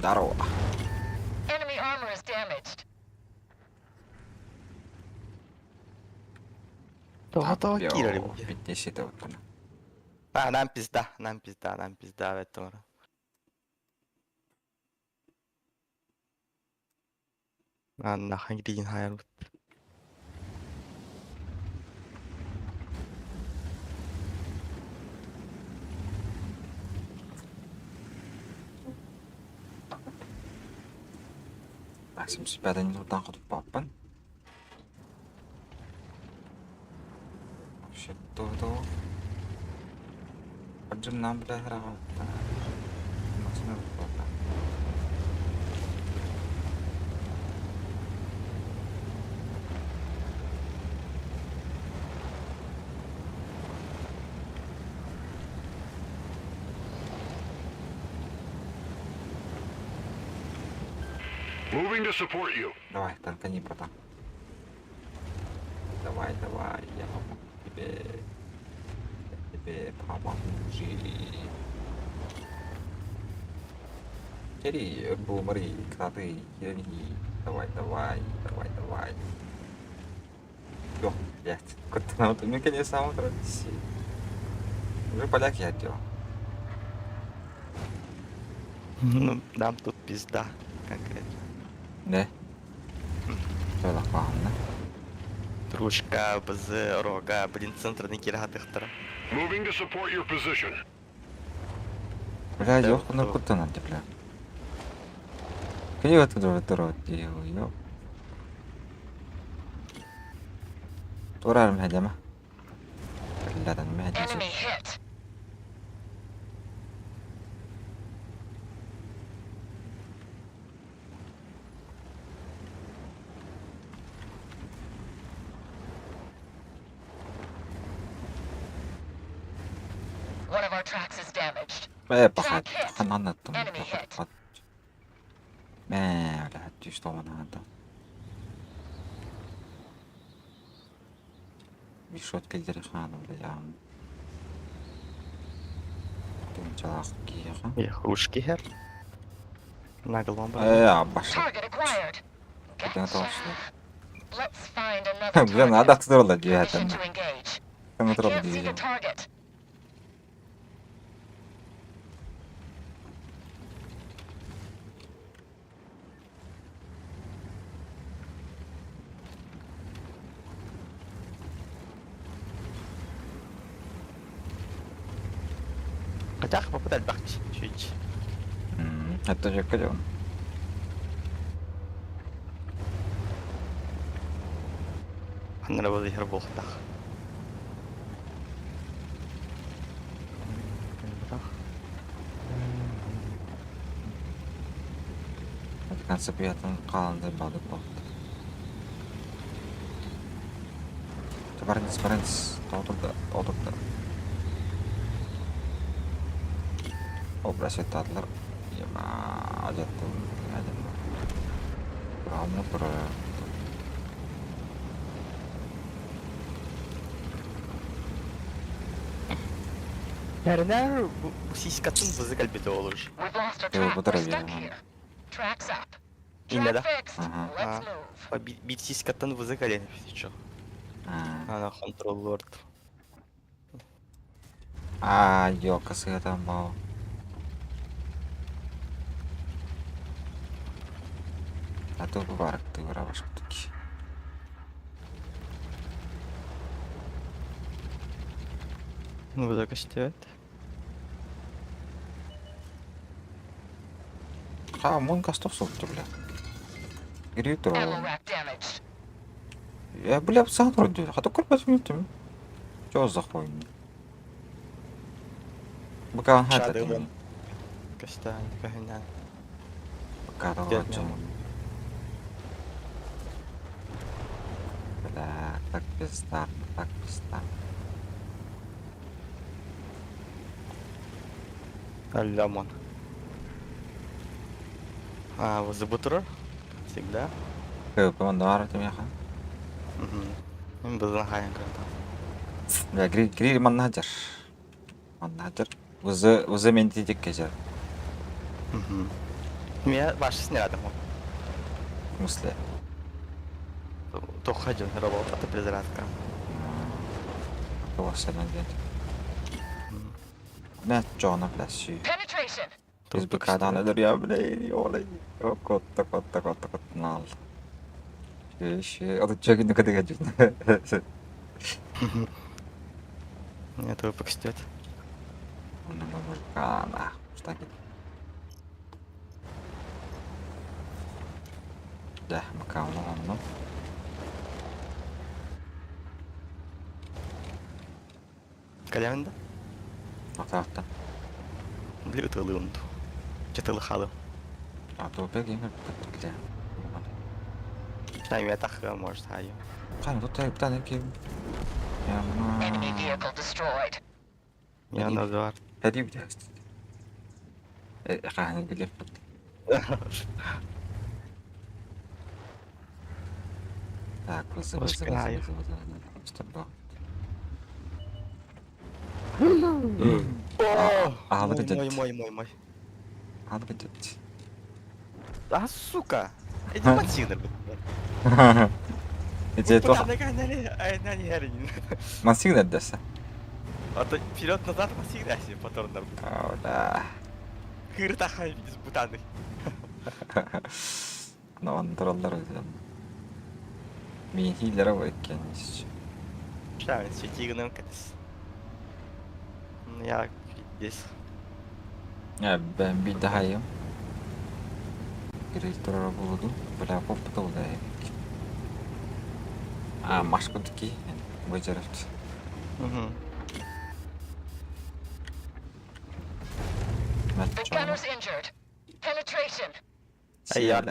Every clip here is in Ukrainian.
Здорово. Enemy armor is damaged. Того киллер. Ёу, 50 вот она. Нам пизда, в этом. Нахуй грин хайр. Так, 75 минутtan құтып баппын. Вообще, то. Поджимнан бля храғалып. Максимум баппын. Moving to support you. Давай, танкани, братан. Давай, я помогу тебе. Я тебе помогу. Кири, бумари, краты, кири. Давай. Ёх, блядь. Куда ты мне, конечно, сам крати. Уже поляки отдел. Ну, нам тут пизда конкретно. Не? Что такое, да? Дружка без рога, блин, центрный киргатыхтар. Moving to support your position. Бля, Да, ёх, на кто? куда надо, бля. Кири вот это делаю, ёп. Турарым هجمة. لا ده ما هجمة. Enemy hit. One of our tracks is damaged. بخد خلنا نطم. Enemy hit. ما ولا هتجيش طبعا هذا. بيشوت كده خانم بيعمل. تنجح كيها. Ружки хер. Наглом. عباش. Target acquired. Get كده set. توصل. Let's find another بلا target. هذا تدور الجهات Permission to أنا. engage. كم I تدور can't see the الجهات. target. Хотя попадать бахти чуть. Это же клён. Она было игра болтах. Это концепиятын қаландай бады болды. Барыңыз. Отырды. Образ етадылар. Ема, ажаттым. Бұрамы бұры. Нәрінәр bu сиськатын бізі кәлбеті olur. We've lost our Yo, track. bu We're taraf stuck ya. here. Track's up. İyi ne Track de? fixed. Aha. Let's move. Bir сиськатын бізі кәлені пісічо. Ана контрол лорд. Yok, касыгатан бау. А то быварак ты выраваш таки. Ну, bu da kaçtı. Мон кастов сопты, бля. Грит Ammo ровно. rack damaged. Я, бля, сад вроде. А то как 5 минут? Чё за хуйня? Пока он хата. Шадылын. Kaçtı. Kahından. Пока того Дед чё. мама. Бля, так пизда. Алямон. Возле бутера? Всегда. Команда var mı ya? Biz nahayan kanka. Ya gri manhajar. Manhajar. Uzı men diyecek gece. Меня başlasın herhalde ama. В смысле? Только один работал, а ты перезарядка. Кого надеть? Ne John'a flash'ı. Penetration. Biz bir kadar nedir ya bile olay. Kotta nal. Adı çekin kadar geçin. Нет, выпуск стоит. Kana. Что так? Да, bakalım onu. Калявинда? O tarafta. Блюд лунду. Что-то лыхало. А то бегим где? Знаю, я так может, а я. Hani тут bir tane kim? Enemy Yama. vehicle destroyed. Я Блин. назад. Hadi bir test. Hani bilir. Так, вызов. Пускай. Стоп. О! вот это- Мой. Надо быть. А, сука! Иди подсигнер. Иди то. Они ярин. Масив neredesin? А то вперед-назад подсигнер, если паторнер. Да. Кыртахай без бутаны. Aman durallar özlem. Мен хилера var kendisi. Шавин, светигным катис. Я здесь. Ya ben bir dahayım. Direktör buldum. Böyle koptu oldu. Машкутки. Выжерft. Угу. The gunner's injured. Penetration. Siyah.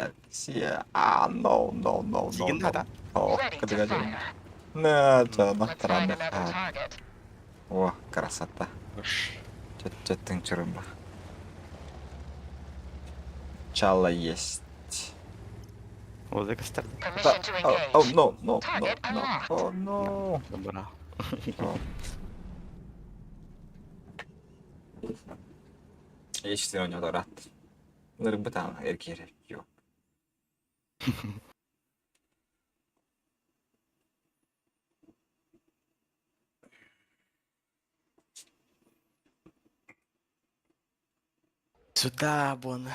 No. Сигин надо. Ready to Кадыгадю. fire. На, Let's find нахтраны. another target. О, красота. Четтин чырымба. Чала есть. Вот это старт. Permission to engage. Oh, no. Target unlocked. Oh, no. Добра. Eşittir oynuyorlar rahat. Bunların bir tane erkeği yok. Сюда, Бон.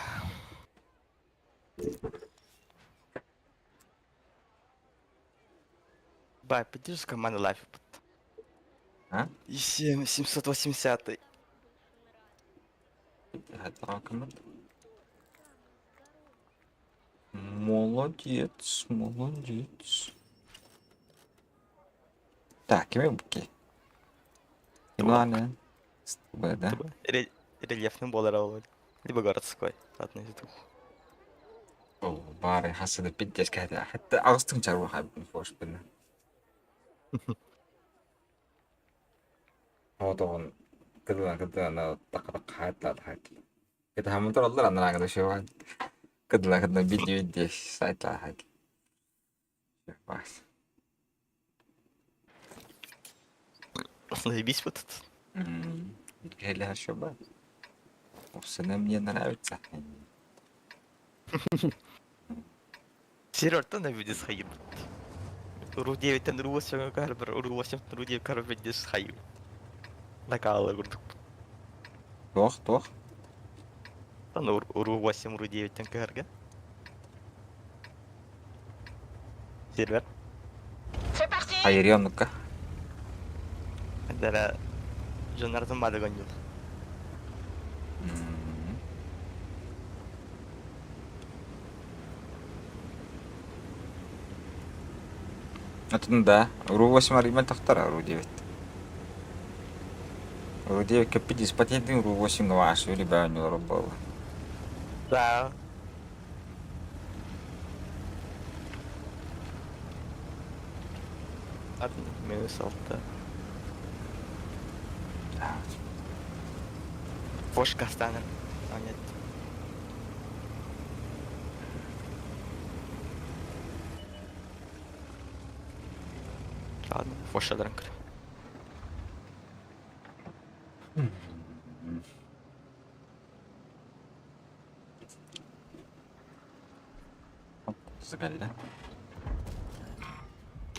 Бай, поддержи команду Лайф. А? И 780. Hadi bakalım. Молодец. Так, кем буки? Ладно. Да? Рельефный болар был. Либо городской. Одно из двух. О, бары хасыды питтес кәді. Хәтті ағыстың чару хайбын фош біне. Вот он. Кыдына тақырық хайтлады хайтлады. Это хамын тұралдар андан аңыда шеу хайт. Кыдына видео сайтлады хайтлады. Бас. Заебись вот этот. Или хорошо бы. Собственно, мне нравится. Серёж, ты на виде схаил. Ру-9, ten Ру-8 карбер, Ру-8, Ру-9 карбер видишь схаил. Накала, грудь. Тох. Ну, Ру-8, Ру-9, ten карга. Сервер. C'est parti. Hayır ну-ка. Это Джонардан Мадагонил. Это да. Ру-8 аргумент тахтара Ру-9. Ру-9 капитис патентный Ру-8 гваш. Или бы у него было. Да. Минус алты. Фошка станет. А нет. Ладно, Фоша дранкер. Згадля.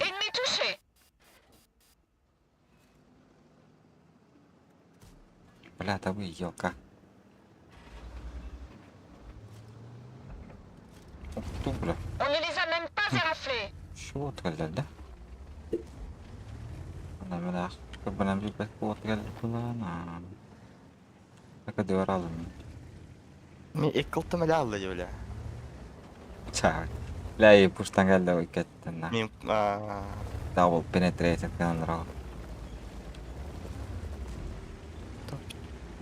Ennemi touché. Бля, та ви йока. Ух ты, бля. On ne les a même pas éraflés. Чего тгәлләлдә? Ана кабанам бик бот гәлләлдә. Така диваралым. Мен эккылтым эле алды беле. Чак. Ләй пуштан гәллә ой кеттен. Мен Double penetrated каналра.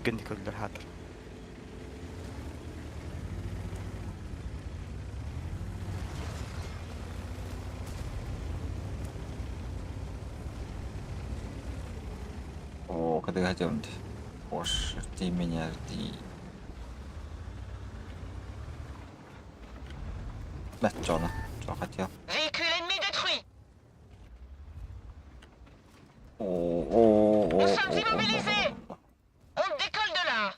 гэнди көлдөр хатыр. О, когда хотел. Ош, жди меня, жди. Да, чё хотел? Véhicule ennemi détruit. Nous sommes immobilisés. On décolle de là.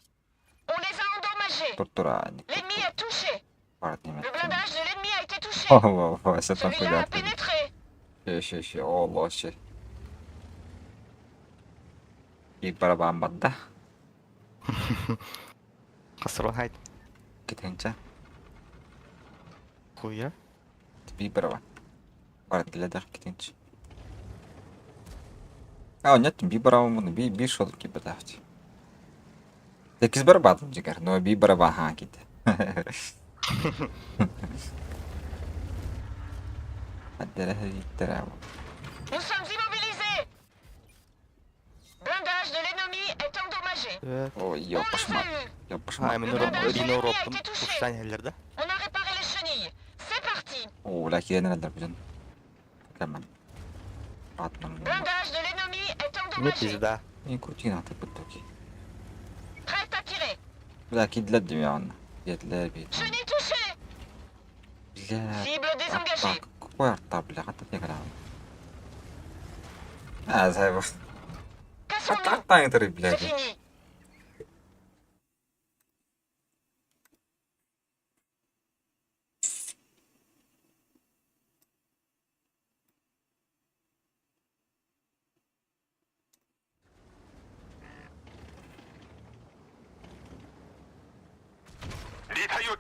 On les a endommagés. Туртураник. L'ennemi est touché. Le blindage de l'ennemi a été touché. О, c'est pas Celui-là a pénétré. Ще, о, лоши. И барабан бадда. Касрон хайт. Кетенче. Хуя. Би барабан. Бардылады кетенче. Нет, би барабан bunu bir şolur gibi davet. 8 барабан çıkar. No bir барабан ha gitti. Hadi hadi. Nous sommes immobilisés. Blindage de l'ennemi est endommagé. Evet. Ой, On les yapışma. a eus. Yapışma. Ha, men Rino Rott'um kuştan yerlerde. On a réparé les chenilles. C'est parti. Oo, laki yenerler bu canım. Hemen. Atmam. Blindage de l'ennemi est Ne endommagé. pizda. İyi kurtuyun artık bu toki. Prêt à tirer. Belki diledim ya anne. Yediler bir. Chenille touchée. Bля. Cible désengagée. Какой арта, бля, хата тегра. А, зайва. Cassons-nous. Арта интеры, C'est блядь. fini.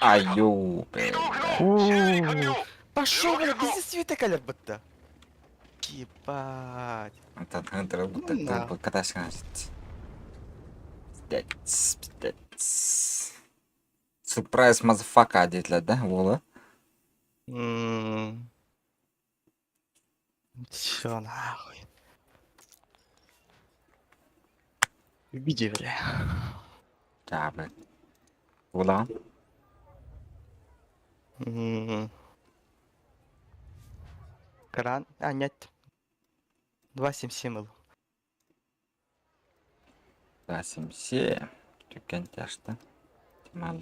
Айо, бля. Пошел, бля, без света калер бытта. Ебать. Это интеры, будто Да. это катайся, значит. Пиздец. Surprise motherfucker dediler de oğlu. Чё нахуй. Види, бля. Ya be. Ulan. Кран. А, нет. 277 был. Rasimsi. Dükkan açtı. Mal.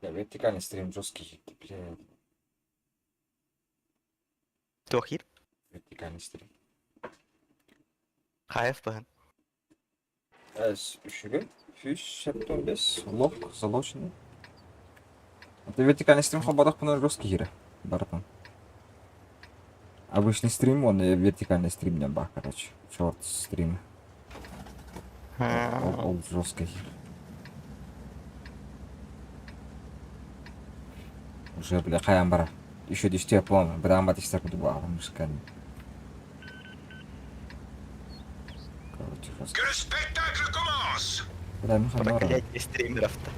Я вертикальный стрим жесткий, блядь. Кто хир? Вертикальный стрим. Хайф баған. Üşüge. Füş, hep 15. Лог, заложенный. Это вертикальный стрим, хабадах на жесткий хире. Братан. Обычный стрим, он и вертикальный стрим не бах, короче. Шорт стрим. Он жесткий. Уже, бля, хаям бара. Еще дишь тебе помню. Бля, амбат еще так буду мышками. Короче, жестко. Que le spectacle commence! Бля, ну хамора. Проклятие стримеров-то.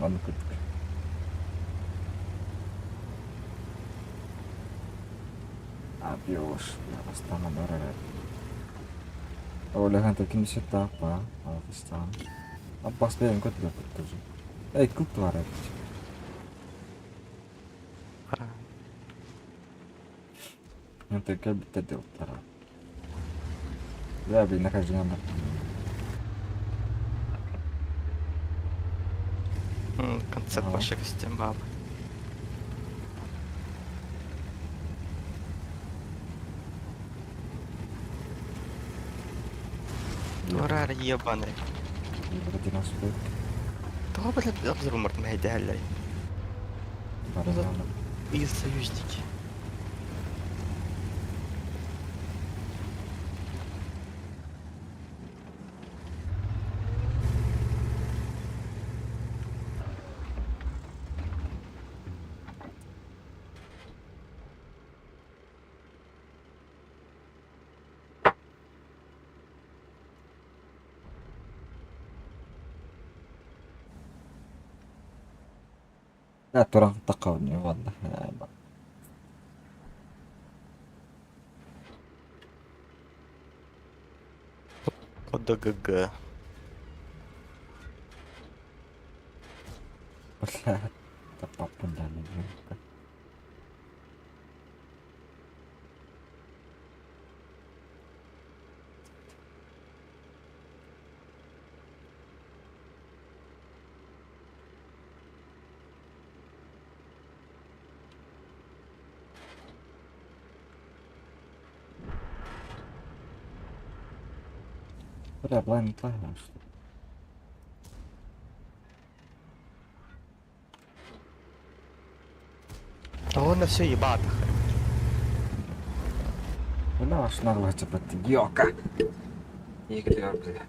Он кут. Абьюш, бля, остана дорога. Oleh hantar kini siapa? Pakistan. Apa sih yang kau tidak betul sih? Ikut tuh ada. Yang terkait betul di utara. Ya, bina kajian apa? Концерт Ага. ваших стен баб. Дурар ебаный. Вроде нас будет. Того, блядь, обзор умер, мы идеально. Баранова. И союзники. لا ترى انتقوني والله يا أبا. Под ГГ. Бля, это популярный игрок. Бля, была не правильно, что ли? А он на все ебать. Бля, аж нарваться под йока. Игорь, бля.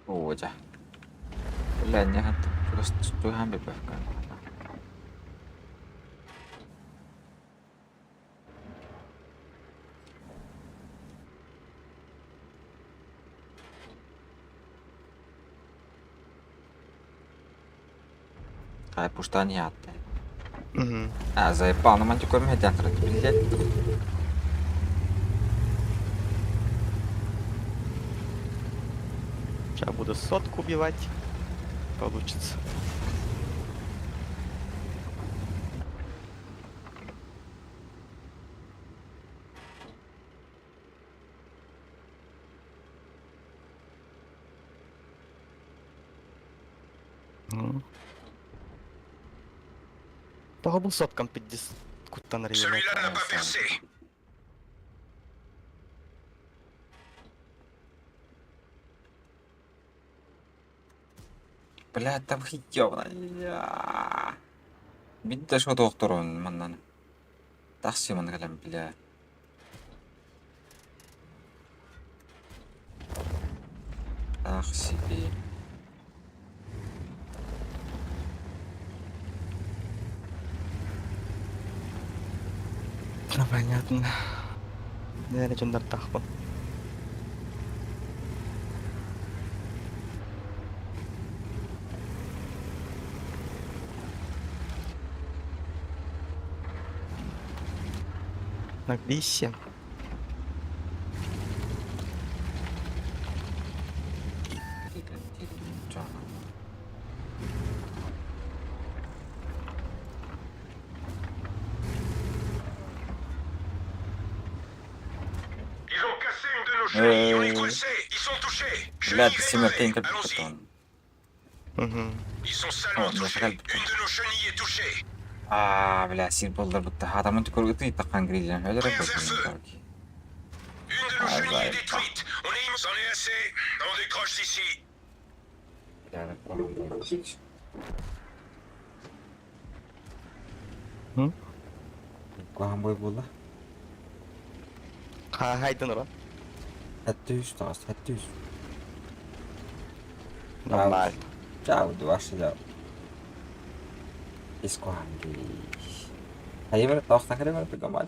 Uja. Lenyahan terus tuh hampir bahkan. Kayak pustanya hati. А, заебал, на мантикор медиатор, блядь. Сейчас буду сотку убивать. Получится. Того был сотком 50 куда Celui-là n'a pas percé. Блядь, там ёбаный. Бидде шо доктор маннан. Такси ман галам, бля. Такси. Ну, понятно. Я легендар тахпон. На Глиссе. Ils ont cassé une de nos chenilles. On est coincés. Ils sont touchés. Блядь, Chenille семертейн réparée. как Allons-y. потом. Ils sont salement Oh, touchés. mais Une de nos chenilles est touchée. бля, символдар бутта. Хата мантикор ити такан гризен. Хөлөр Une de бутта. nos Ah, chenilles bah, est détruite. On est immense. On est assez. On décroche d'ici. Бля, походу. Куамбой була. Хайден ура. Хаттюс таас, хаттюс. Нормально. Чао, дуаш жао. Искуанги. Хайвер тоохта хэрэг пигамал.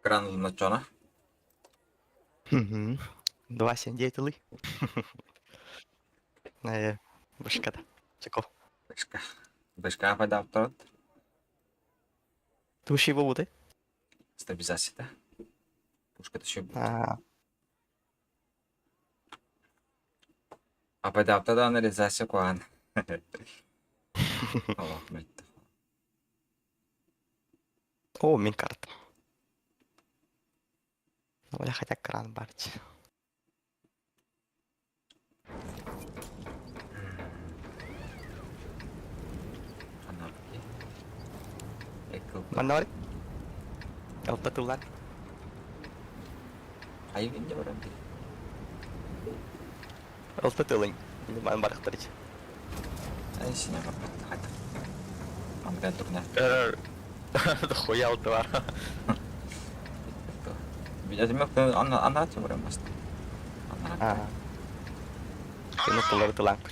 Кран на чона. Угу. 279 ли. Башкада. Чеков. Бешка. Бешка apa da aptal? Туши воводи. Стабилизацията. Пушката ще буде. Apa da aptal da analizasyon ko an. Allah mette. О, min карта. Валя хотя кран барчи. Ano ki? Eko. Манори. Алта тулар. Ayun niya orang ki. Алта тулын. Ман барахтарич. Ay sinya apa? Hadi. Ambil turnya. Дохуя алтуар. Видя тебя, она тебе прям просто. Ну, тулар туланкур.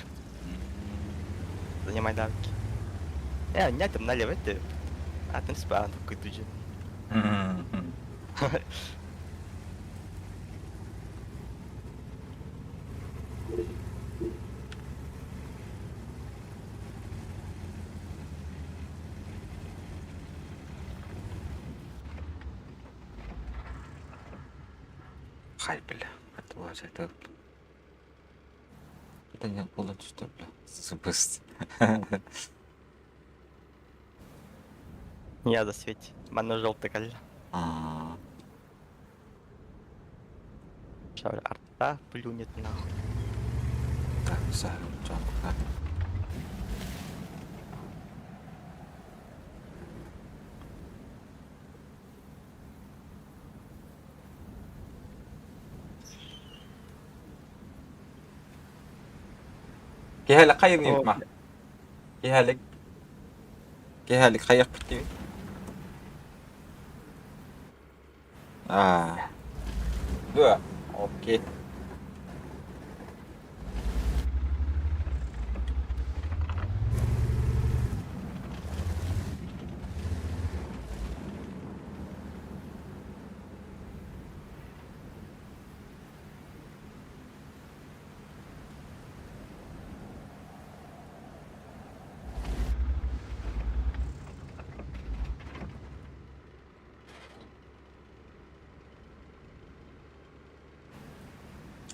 Занимай давки. Нятам налево, это... А, ты не спал, такой туджи. Хай, бля. Это вот это. Это не полностью, бля. Запусти. Я засвети. Мана желтый каль. Шауль арта плюнет нахуй. Так, сахар, чанка. كيهالك خيرني مع كيهالك خير بتي dua oke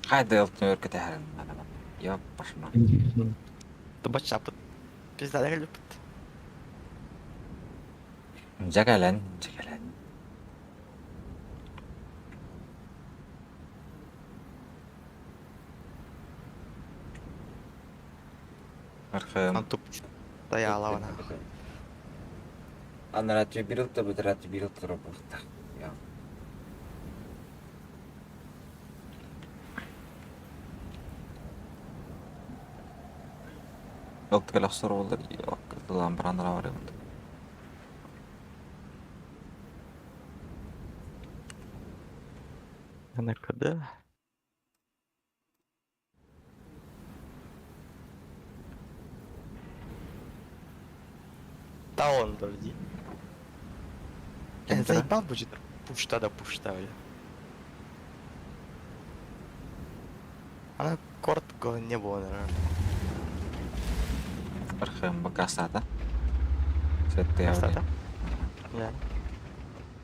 Қайда елтін өркі тәхірін ғана. Йоп, башыма. Тобач шапыт. Пиздада келіппіт. Жагәлән, жагәлән. Архым. Антуп. Даяла вона. Ана ратчы бирилті, бұд ратчы бирилті робылықта. Я. Олты кәлі ақсыр олар, қыздылан бір андыра бар емді. Она куди? Та он, подожди. Я Кем-то, да? заебал будет пушта да пушта, бля. Она коротко не было, наверное. Архым бакастата. Сетті я Кстати. білем. Я.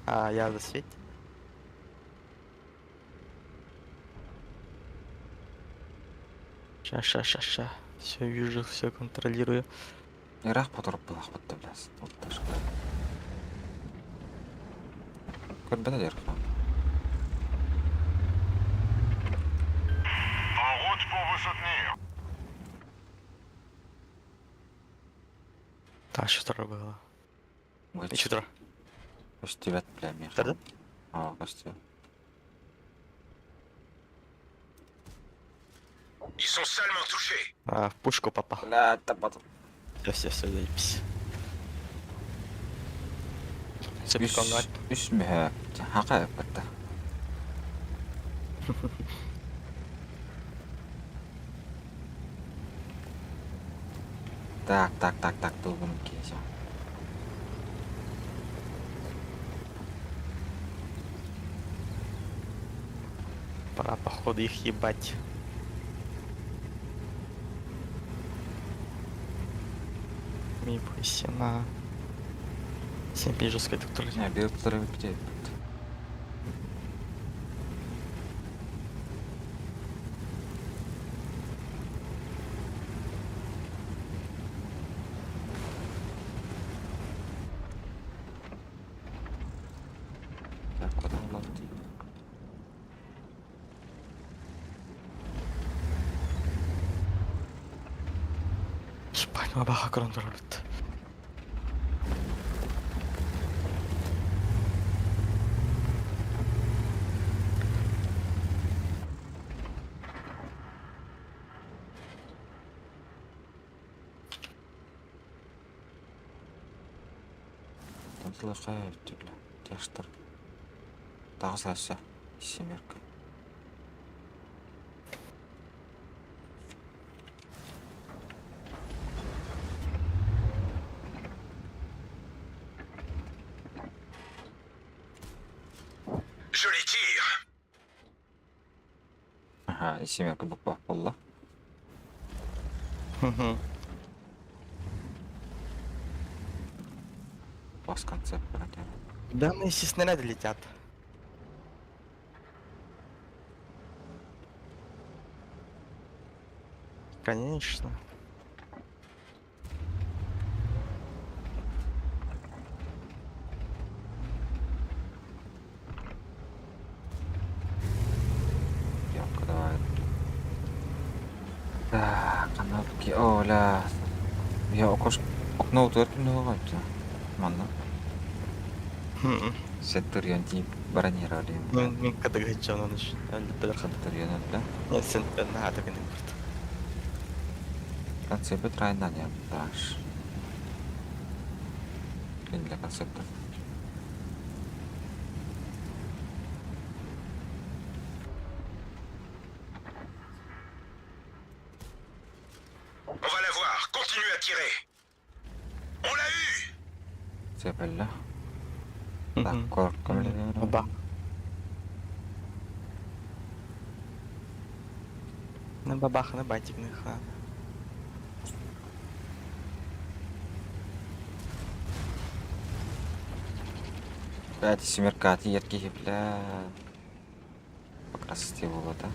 А, я засветь. Ща. Все вижу, все контролирую. Ирақ потырып бұлақ бұтты біләсін. Олты шықта. Көрбеді дерқы. En route pour vous soutenir. Так, что было? И что? Көстебет білем я. Тірді? Aa, көстебет. Ils sont salement touchés. А, в пушку попал. Бля, тапатым. Все, заебись. Все прикольно. Үш мүхі. Хақа өппетті. Так, долбым кейсі. Пора, походу, их ебать. Ми на 7 жесткой туторы. Не, білтері өппеті өппетті. Так, куда олар дейді. Ебать, мы баха крон рулит. Тантылы қай өтті білі. Текстір. Тағы сәрсі. Семерка. Joli tir. Ага, и семерка бұқпақ болды. Бас концепт бір әдем. Данные снаряды летят. Конечно. Ямка, давай. Так, канатки. О, ля. Я окно утвердим не ловать. Манда. Сеттер янти бронировали. Мен когда гачан он еще. Сеттер янат, да? Нет, сен на атака не будет. Концепт райдан я даш. Для концепта. On va la voir. Continue à tirer. On l'a eu. Цепелля. Так, корком ли? Оба. На бабах, на батик, на ха. Блядь, семерка от ярких, бля. Как раз было, да?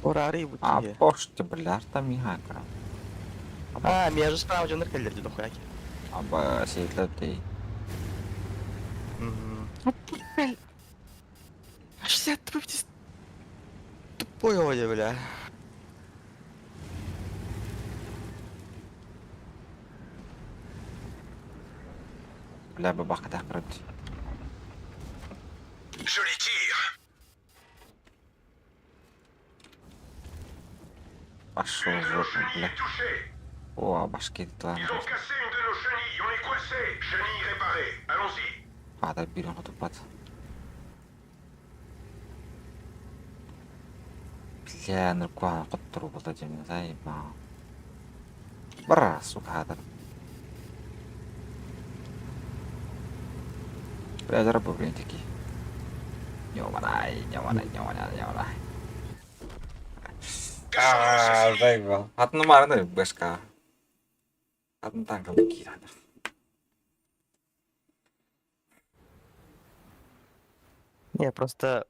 Орары А, будь. пошти, бля, там мигака. А, меня же справа жонер келдер деді хуяки. Аба, сейтлетей. А 60 рублей тупой оля, бля. Бля, бабаха так вроде. Joli tir. Пошел в Une de nos жопу, chenilles бля. est touchée. О, башки там. Ils ont cassé une de nos chenilles. On est coincé. Chenille réparée. Allons-y. Ада бирен отупат. Бля, ныркуа коттуру болда жеме займа. Бра, сука, хадыр. Бля, зарабы, блин, такие. Ёманай. А, заебал. Одну марны, бэшка. Одну танка выкидывай. Не, просто...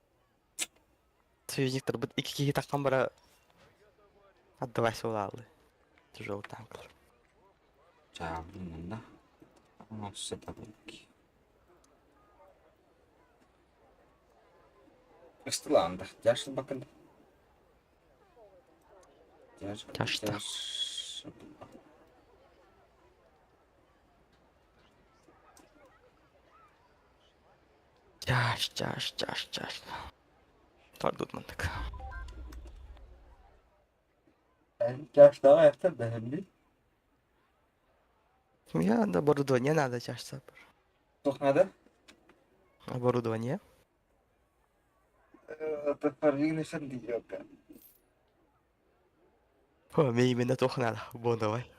Союзниктер бұд екі таққан бара... Отдавай солалы. Тяжелый танк. 자, 붙는다. 쓰다 보기. Стыланда. Жашыл бакында. Жашта. Жаш. Тардут мантык. Жаштағы аяқтар бәрімді. Я на оборудование надо чашься. Тоқнады? Оборудование. Топорвигный шандиёка. О, мне именно только надо. Вон, давай.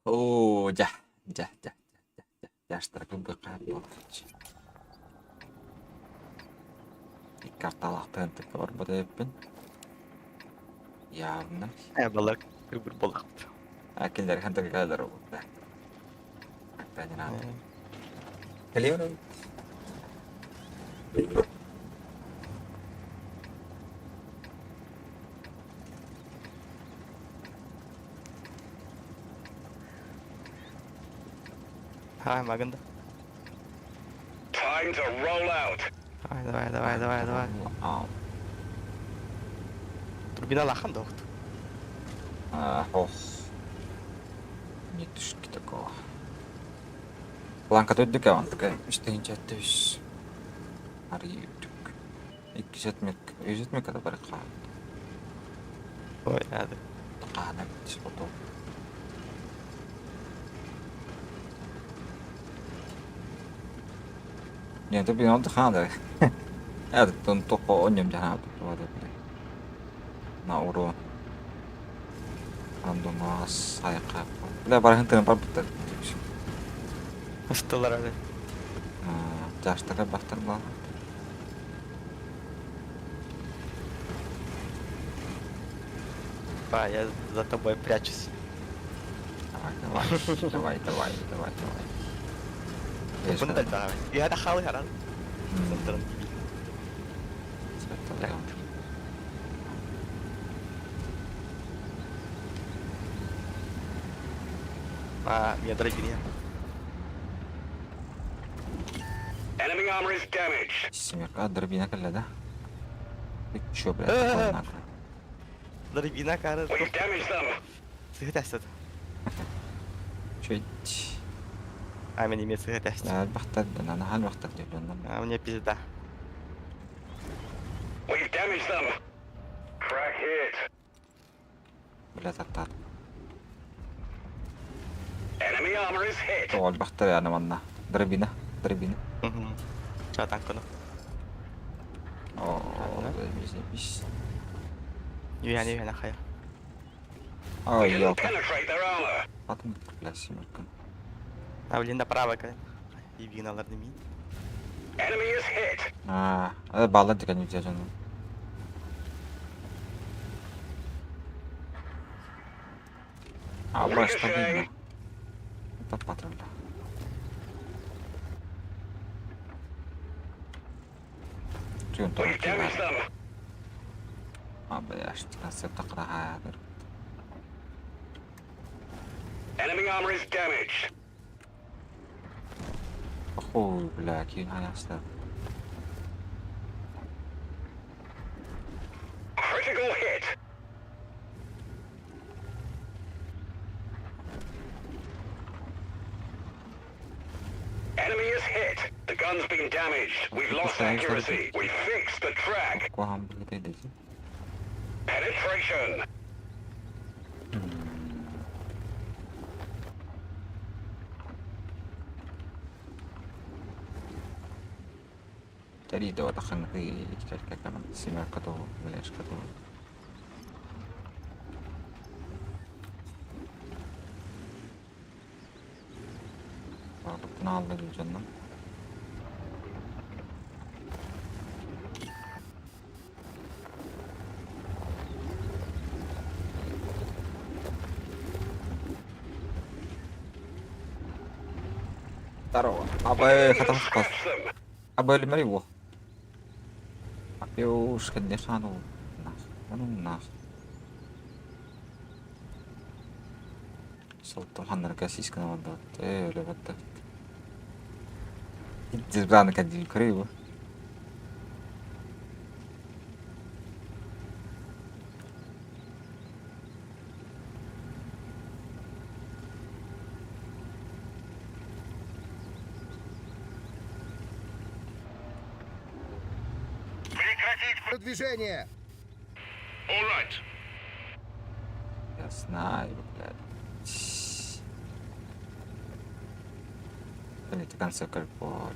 О, жа. Жаштар көбі қайып карталақтан тіпі бар бұда еппен. Явно. Балар бір болақ. Әкелдер хантығы кәлдер олды. Әкпәден ады. Кәлеуір ой? Маганда. Time to roll out. Давай. Ау. Турбина лахан доқты. Ох. Не түшкі такого. Планка төддік әуан такая. Үштеген жәтті үш. Ары үйдік. 200 метр бар қаған. Ой, надо. Қағана бітіш болды. Не, ты блин, отдыхал, этот он только он нем жана на урон. Андума сайқа. Бля, барахынтын бар бұттар. Ұстылар әлі. Жаштарға бақтар бар. Я за тобой прячусь. Давай. Бunda давай. Я дохал, гаран. Меня дробили. Enemy armor is damaged. Семерка дробина кәлі, да? Чё, блядь, такое нахуй? Дробина, кары. We've damaged them. Сыгыт әсет. Чё ить? Мен еме сыгыт әсет. Бақтар, ана хал бақтар дейлі. Мне пизда. We've damaged them. Crack hit. Блядь, аттар. Enemy armor is hit. Ол бақтар яны манна. Дробина. Ча танкыны. О, заебись. Юяне хая. Ой, We didn't ёлка. penetrate their armor. Атым, блядь, семерка. Блин, направо, кай. И вигналарды ми. Enemy is hit. Балар деген үзе жаны. Башта бейна. Это патрульда. Чуун We've тарах damaged хийгээд. them. Баяаш концепт такрахаа. Enemy armor is damaged. Охоо бля, кин хаяста. Critical hit. Enemy is hit. The gun's been damaged. We've lost accuracy. We fixed the track. Ко хам гэдэг. Penetration. تريد ودخلنا في كذا كمان سمع كتو بلاش كتو. ربنا على الجنة. ترى أبغى ختم خلاص. Scratch them. أبغى اللي مريوه. أبيوش كدي خانو. ناخ. صوت محنر كاسيس كنا وضعت. إيه اللي بدك. جزبان كدي قريبة. Продвижение! All right. يا سنايب блядь. Tenete cansa col pollo.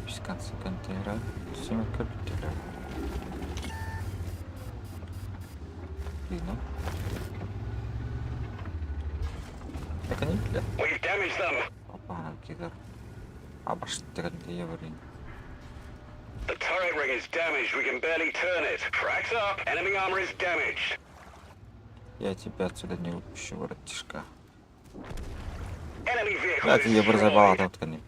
Bis ganze cantera, siamo capitolo. Видно? Так они, бля. We've damaged them. Опа, она кидер. А баш так они говорим. The turret ring is damaged. We can barely turn it. Tracks up. Enemy armor is damaged. Я тебя отсюда не выпущу, воротишка. Enemy vehicle Да, is ты ее разорвала destroyed. там ткани.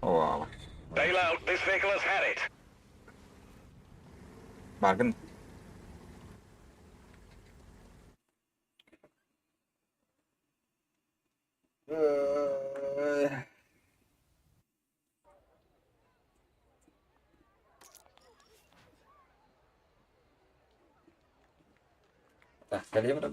Вау. Bail out. This vehicle has had it. Барган. Так, калибр.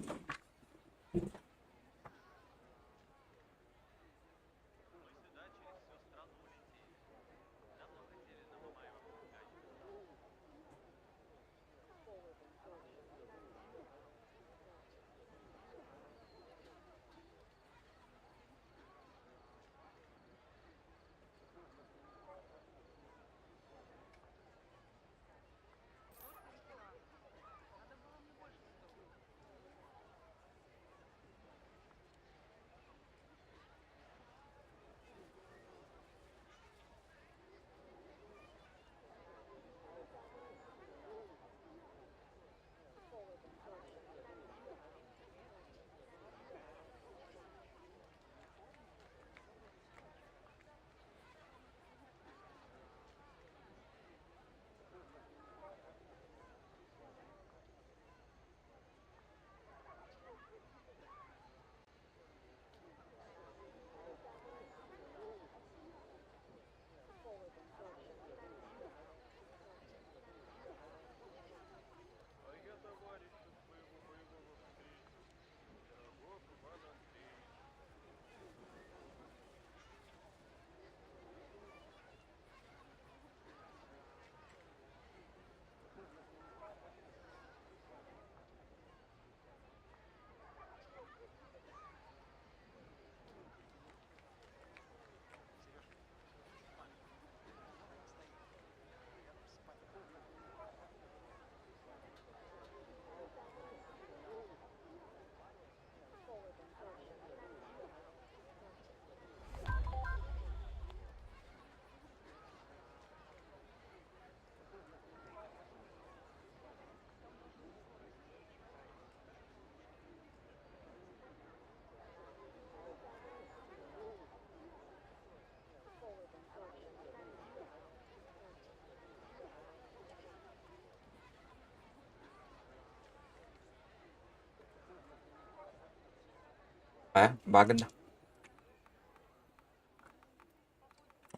Baganda.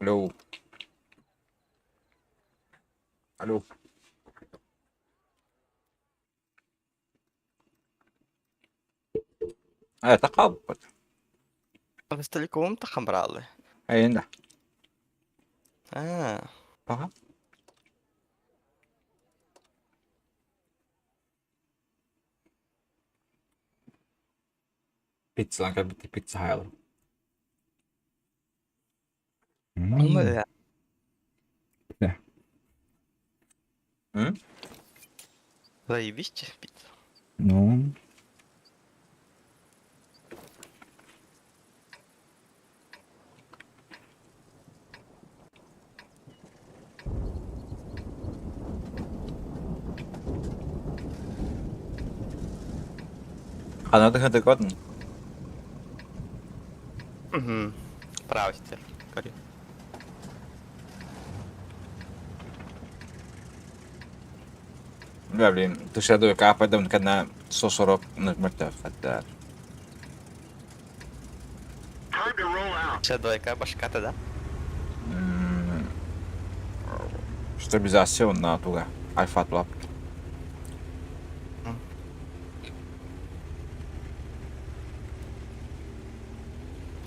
Alo. Alo. تقبل. بس تليكم تخم برالي. Ayun na. Baka. Pizza lang kami Pizza Hut. هم لا. Zajebiście pizza. No. Ano to chyba Правый стиль. Говорю. Bля, блин, tu siya doon kapadam ka na susurok nagmartafadar. Time to roll out. Ще двойка башката, да? Stabilizasyon na ito ka. Alpha Twap.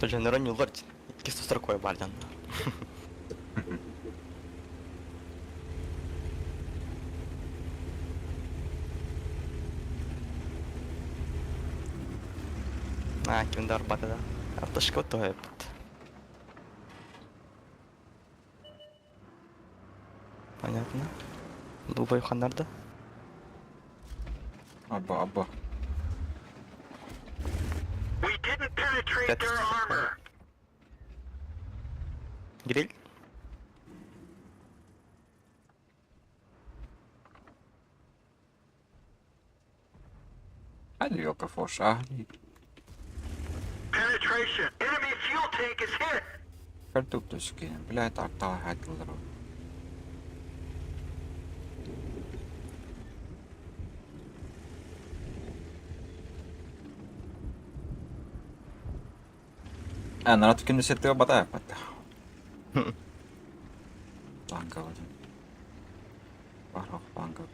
Тоже нейронный лорд. Кисто строкой барден. Ким дарбата, да? Арташка то е път. Понятно. Дубай ханарда. Aba. We didn't penetrate That's- their armor. Гриль? Hadi yok for siya. Penetration. Enemy fuel tank is hit. Kaltuk to skin. Bля, так хатилар. Naratkin sitten jopa täypättä. Pankava. Varo, pankava.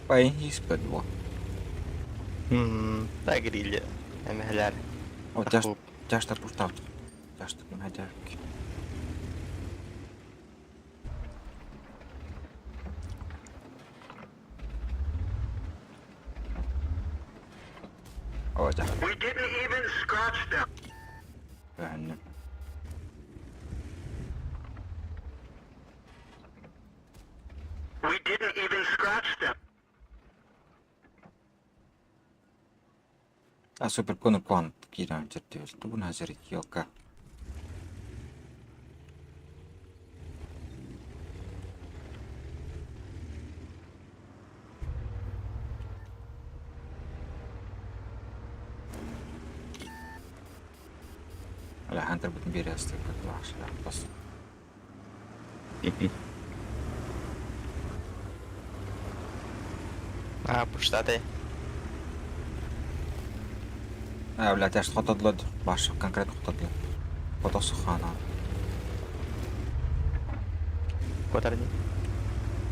Vai hispedua. Да, гриль. Эмеляр. O, tästä pustautu. Tästä kun hän järkki. Oota, We didn't even scratch them. vähän nyt. We didn't even scratch them. Super kunnon kirjan tietysti. Tuunhan se rikki joka. Lähän tarvitsen virheästi katsomaan läppäs. Пуштате. Вля, tästä hotodlod. Basso, konkreetно hotodlod. Fotossuhana. Котарни.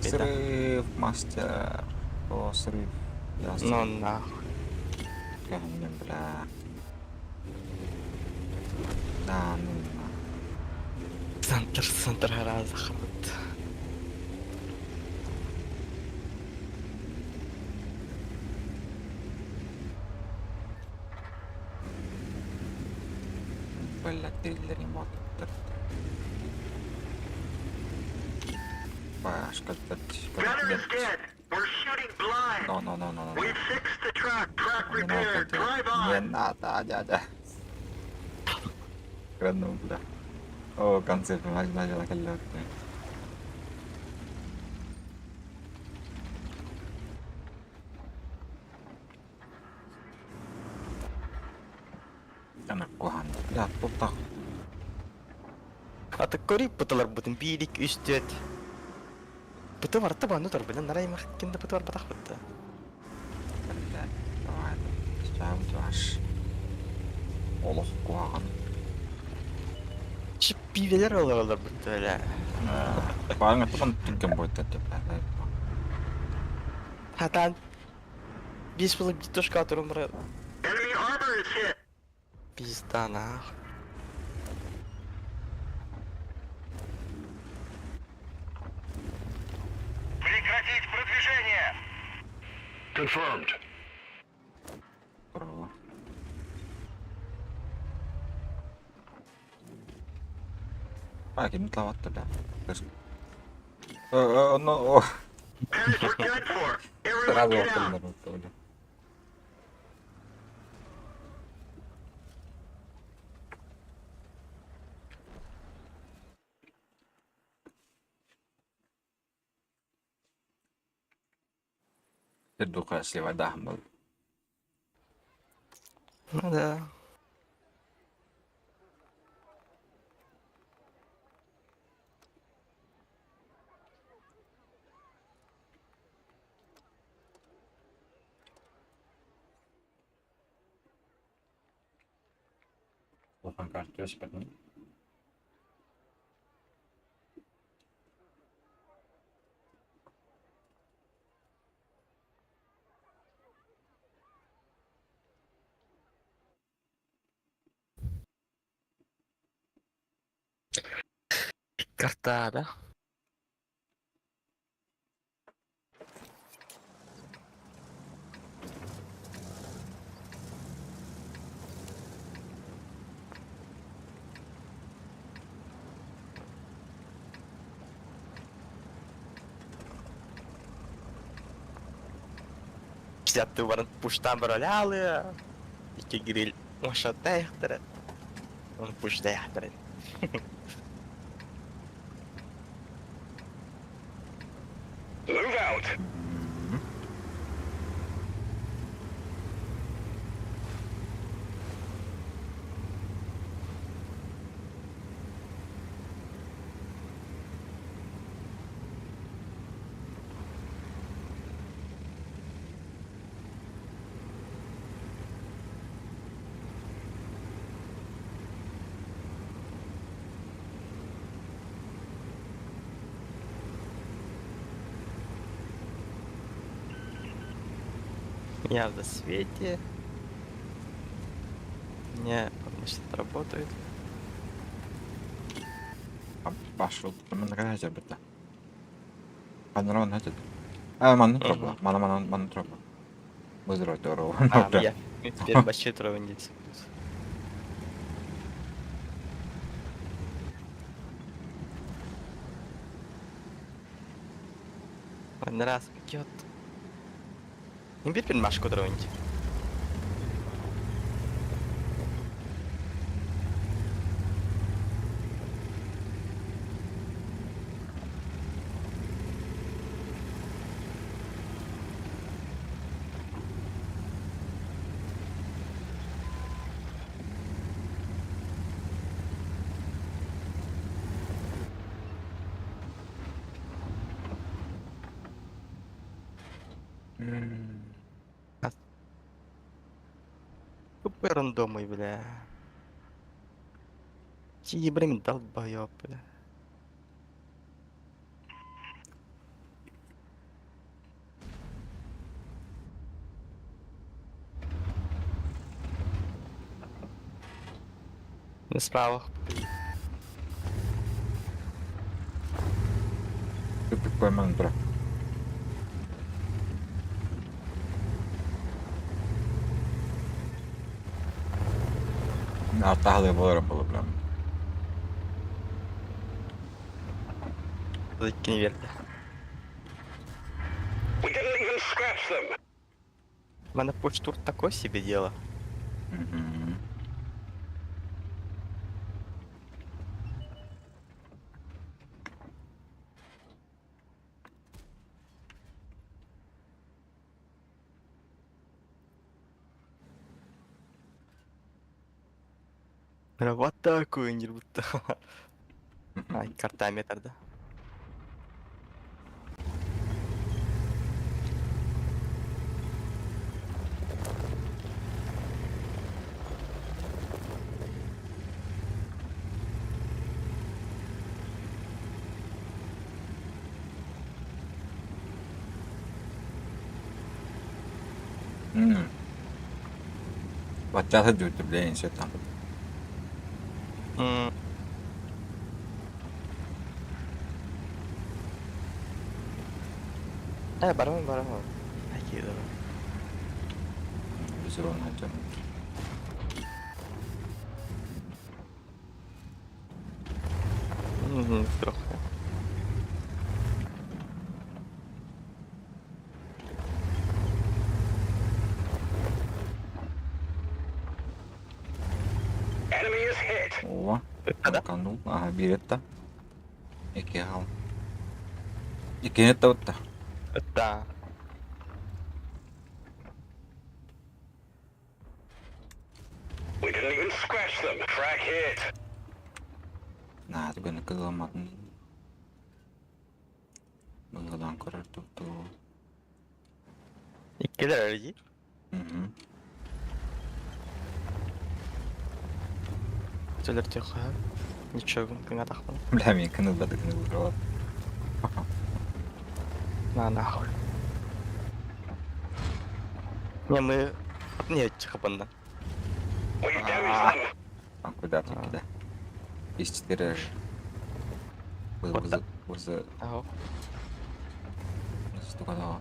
Srif, master. O, srif. Ja, Ну нахуй. Kähnen, blää. Tää on niin. Центр гора захрут. Bella thrillerin moottorit. Gunner is dead. We're shooting blind. No. We fixed the track. Track repaired. Drive on. Bien, nada, ya. Keren udah. Oh, konsep aja lah kalau. Anakkohan jatkuta. Атаккори путалар бутын бийлик үстөт. Путу барта бану тор билен нарай махкинде путу бар батах бутта. Kyllä. Taş. Olaq qulağın. Çıp piveler alıyorlar burada öyle. Bana tutan tükken boyutta деп. Hatta biz было битушка, которую мы... Enemy armor is hit. Пизда, на. Прекратить продвижение. Confirmed. Bravo. Belki mutlavatdır da. Kız. No. Paris, we're good for. Sразу Everyone get out. отдельно руководили. Духа слева дахмал. Ну да. Лохан карты спетни. Карта, да? Взяти варен пуштан броляли. Iki grill aşağıda yaktırın. Onu puşta yaktırın. Move out. Я в досвете. Не, значит, работает. Başvurdu. Hemen ne kadar acaba bitti. Kanlara ne dedi? Mana tropla. Mana tropla. Быстро здорово. А, я теперь вообще травница. Один раз бьет. Не бить пельмашку травнить. Тупый рандомый, бля. Ебрим долбоёб, бля. На справах. Köpük koymanın bırak. Altta halıya bulurum problem. Закинь вверх. We didn't even scratch them. У мене почтур такое себе дело. В атаку нибудь. Ай, картаметр, да? Bacağını dürtü bile en şey tam. Barang. Kayak gitu. Bisa orang aja. Truk. Enemy is hit. Ova. Ada? Kandung. Bir etta. İki hal. İki etta utta. Eta. We didn't even scratch them. Track hit. Nah, itu bener kelamat nih. Mengelang korar tuh. İkkiler öyle. Söyler yok ha. Ничего, кыңа тақпын. Бля, мен кынылдады кынылдырып. На нахуй. Не, мы... Не, чықпында. We damaged them. Куда тут куда? Из 4. Возы. Ау. Столько дала.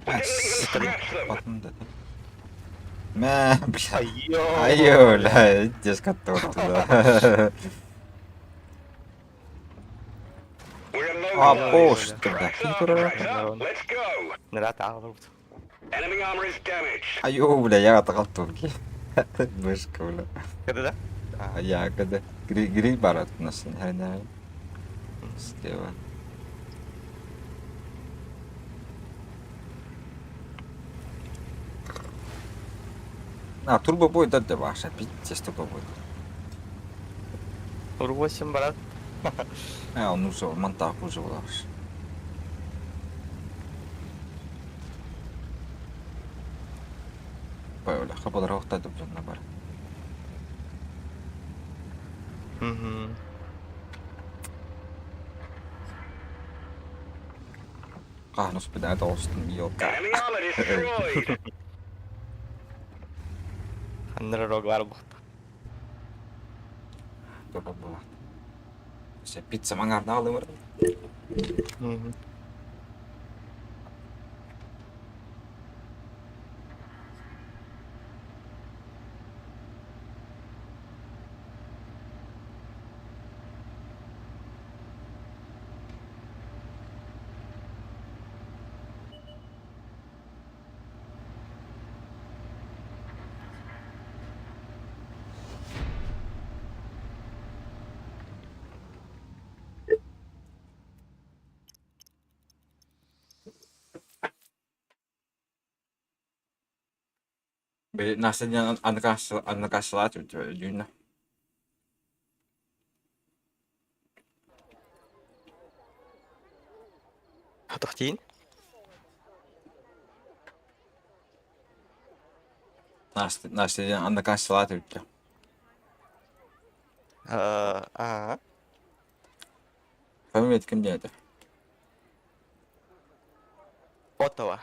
We didn't even scratch them. Потом да. Мә, бля. Айо. Айо, бля, здесь который туда. We're А, immobilized. пош, тогда. Tracks up. Tracks up. Let's go. Нера тағылып. Enemy armor is damaged. Айо, бля, я атaqal турки. Бышка, бля. Кеді да? Я когда гри барат нас, наверное. Слева. Турбо бой да ваша, пиздец турбо бой. Ур-8 брат. Он уже монтаж уже ваш. Böyle kapıları ortada durumda var. Kahnus pitää tosta joka. Enemy armor destroyed. Ханнера роглар бұқты. Turbo boy. Se pizza mangarda alır. Nasa niya ang nakasalat yun na. هتختين؟ Nasa niya ang nakasalat yun. Фамилия кім деді? Оттава.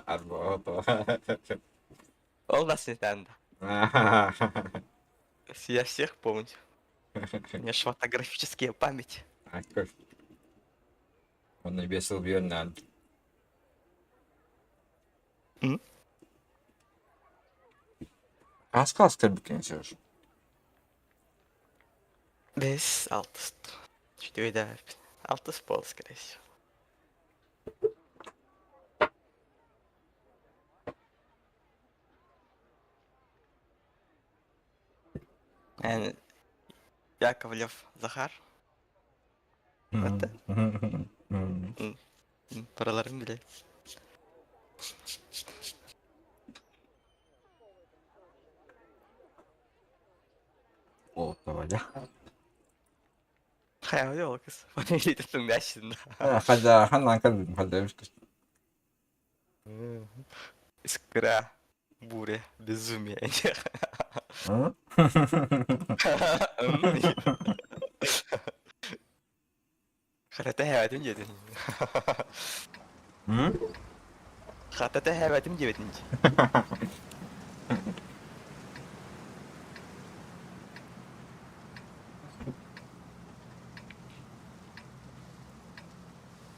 Арбо. Он нас не танда. Я всех помню. У меня ж фотографическая память. Он навесил в Юннан. А сказка бükünüz. Без алтыст. Чуть да. Алтыс пол, скорее всего. Yani Яковлев Захар. Это? Paralarım bile. О, давай, да. Hayal yok kız. Familya tuttum yaşında. Hadi handan kaldım. Hadi demiş ki. Искра. Буря. Безумие. Hı? Харата хайватым жедин. Hı? Хатата хайватым жебетин.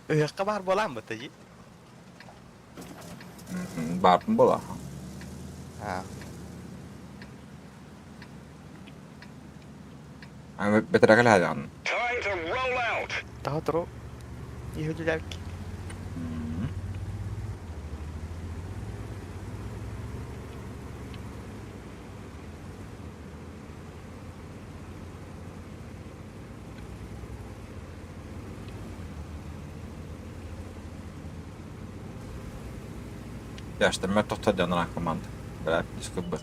Ыякка бар болам ба тажи? Barpın bola. Ha. Ama betere kala hadi anın. Time to roll out. Tahu tro. Iho julak. Yaştır ben tohta canına komanda. Böyle bir çıkıp bırak.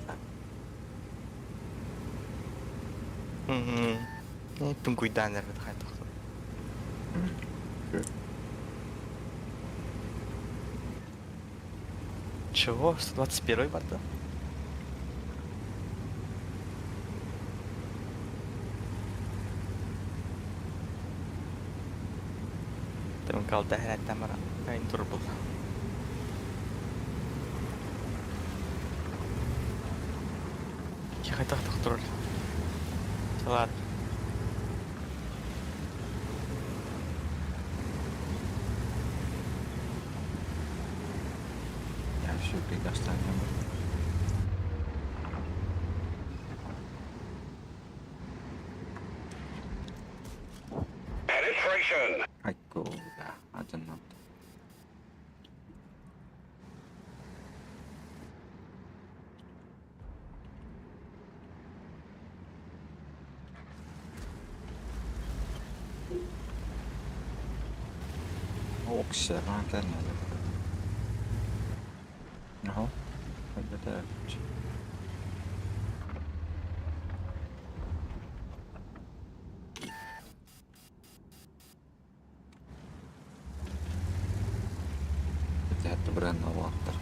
Не тунгүй даанаар бид хайдаг. Чего? 121 бата? Тем калда хэрэг тамара. Айн турбул. Я хотел доктор. Ладно. Ya şu bir göstereceğim. Penetration. Ay ya. Acından. Okşa. Ben de ne? Jaha. Helvete. Det heter bränna vatten.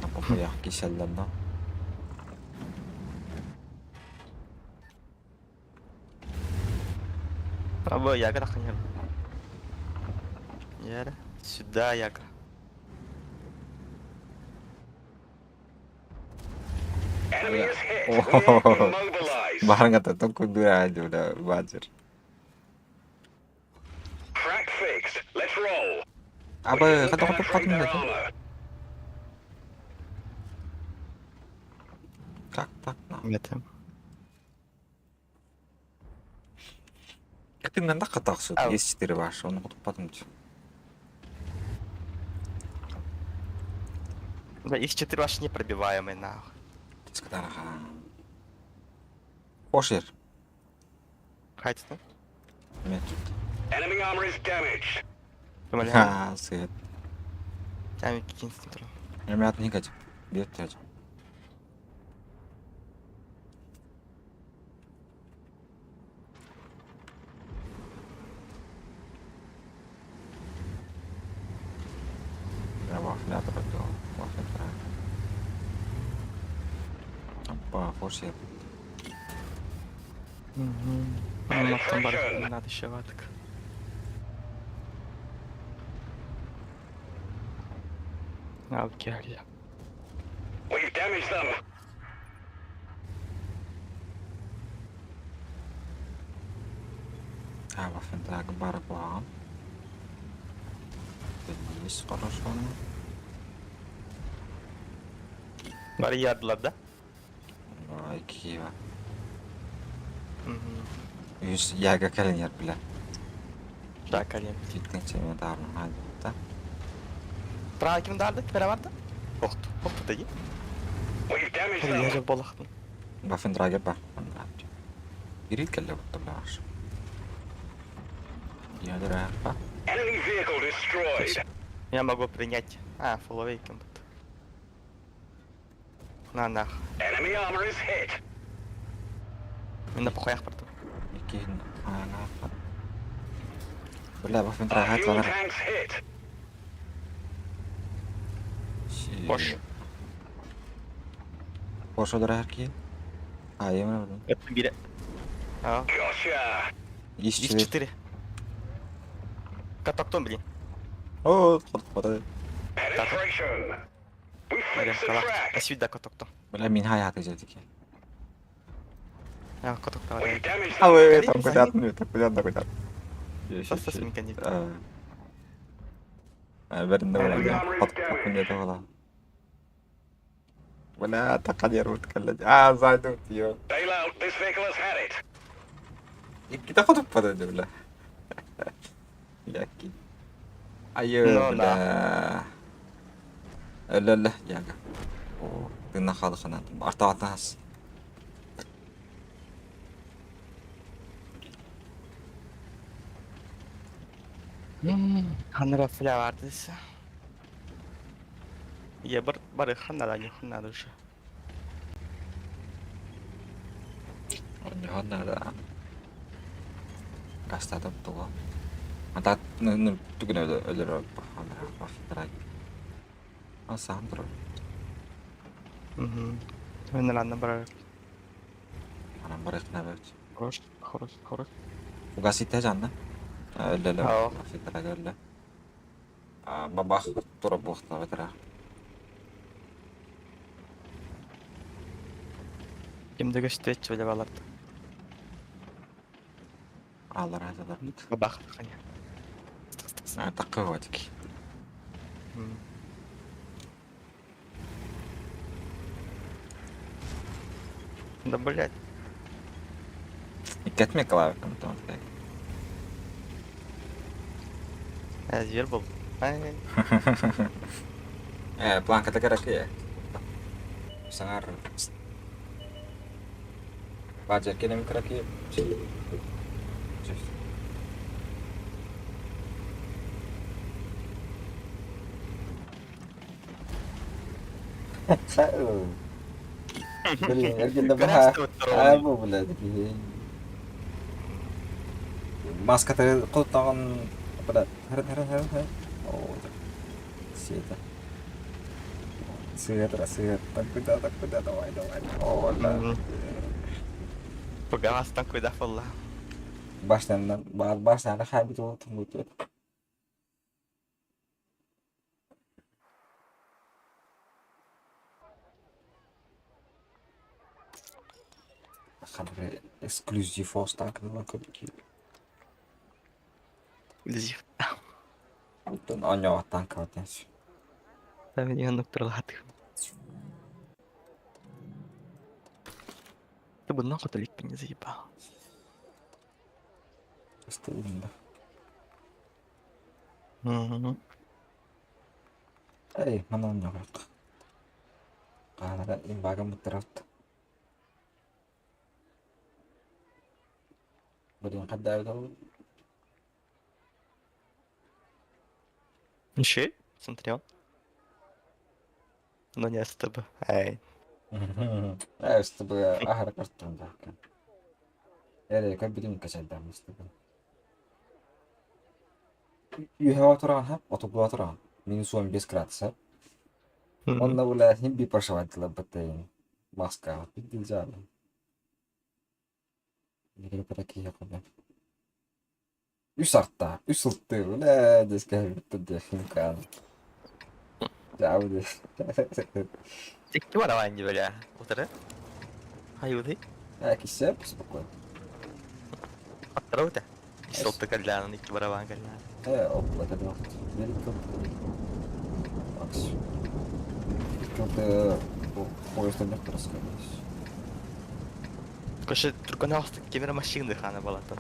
Jag får jack i källaren då. Або яга тахын. Яра. Сюда яга. Enemy is hit. Oh. We're immobilized. Barang kata tuh kudu aja udah wajar. Crack fixed. Let's roll. Apa We didn't kata penetrate their lagi? armor. Tak nah. Метэм. Ты мне так катался, Ау. есть 4 ваши, он вот потом. Да, их 4 аж непробиваемый нахуй. Скоро. Пошер. Хайтит, ну? Метод. Enemy armor is damaged. Помоляю. Ha, sıkıntı. Там единственный трон. Ребят, не хотим. Бьет треть. Я вафлятор отдал. Вафлятор. Опа, форсет. Anlattım bari. Ne adı şey vardık. Al gel ya. We've damaged them. А, вафлятор барабан. Есть хорошо. Bari yardılar da. Vay kiva. 100 yaga kalın yer bile. Daha kalem. Gittikçe mi darım hadi da. Prağa kim dardık? Pera vardı. Koktu. Koktu da iyi. We've damaged Hadi them. yarı bolaktın. Вафен драгер бар. Ирит кәлле бұттылаш. Ядра ба. Enemy vehicle destroyed. Я могу принять. А, фуловей кем-то. На нах. Enemy armor is hit. Мен похуях бардым. Iki ana. Bila Вафен Our драгер fuel var. tanks hit. Boş. Boş olur herki. Ha yemin ederim. Öptüm biri. Ha. Gotcha. İşçi. Їх 4. Катоктон, блін. Oo tutmadı. Penetration. We Блін, fixed the калак. track. А сюди катоктон. Böyle min hayatı dedik. А, катоктон. We've damaged А them. вы Колени там сзади. куда-то, ну, так куда-то. Просто смінка не. Берinde valla. Patlık ne de valla. Valla takar وتكلم. زايدوت يو. Bail out. This vehicle has had it. Kita kau tuh pada dulu. Yakin. Ayo No, لا لا لا يا قلنا خالص انا ارتعت ناس Ханра флявардыса. Я бар ханна не ханна душа. هون هذا gastadım tuh mata nu tuh kena ada apa lagi asam terus Угу. Мен ранна бар. ana mereka nabet Хорош. ugasit aja na لا لا اه. في تراجع لا بابا ترى بوقتنا بترى Кимдеге штеч беле баларdı. الله هذا ضرب Бабах ханя. تقوتك Да блять. كاتمي كلاوي كنت Зверь был. pelan kata kira ya sangar baca kini kira kira Ergen baha apa bulan mas kata kau tangan apa dah heret oh siapa Сыграть, так куда, давай. О, да. Погавастан куда фолла. Baştan harbi tunggu. Kadar eksklusif olsa kadar ki. Лизив. Bütün anyağıttan kalmış. Там я нутралат. Ты бы нахуй толик не заебал. Стыдно. Угу. Ey, mana anyağıt. Kanada imbaga muterat. بدون حد ده Еще? Смотрел. Но не с тобой. Эй. чтобы ахар картон да. Как будем качать да с тобой. Юхава туран хап, отопло туран. Минус 1 без градуса. Он на улице не бипашивать лабатей. Маска, пиздец. Geri bırakayım yapalım. Üst artta, üst altta. Ne deske bitti diye kan. Jauh. Cuma lawan juga ya. Putar. Ayo deh. Ya kisah spokojnie. Terus dah. Isolta kalian nih coba lawan kalian. Opla da bak. Великом. Bak. Тут поезд не рассказываешь. Koşu Türkan hasta kamera машины хана балатан.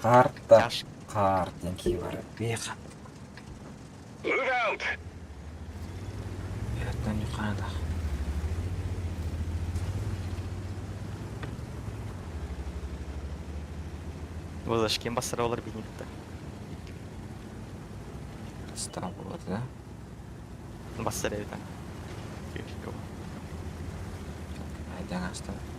Kartta. Yaş. Kart denki var. Beha. Move out. Yerden yukarıda. Vazgeçken basaralar binirdi. İstanbul'da da. Basar evden. Jangan stop.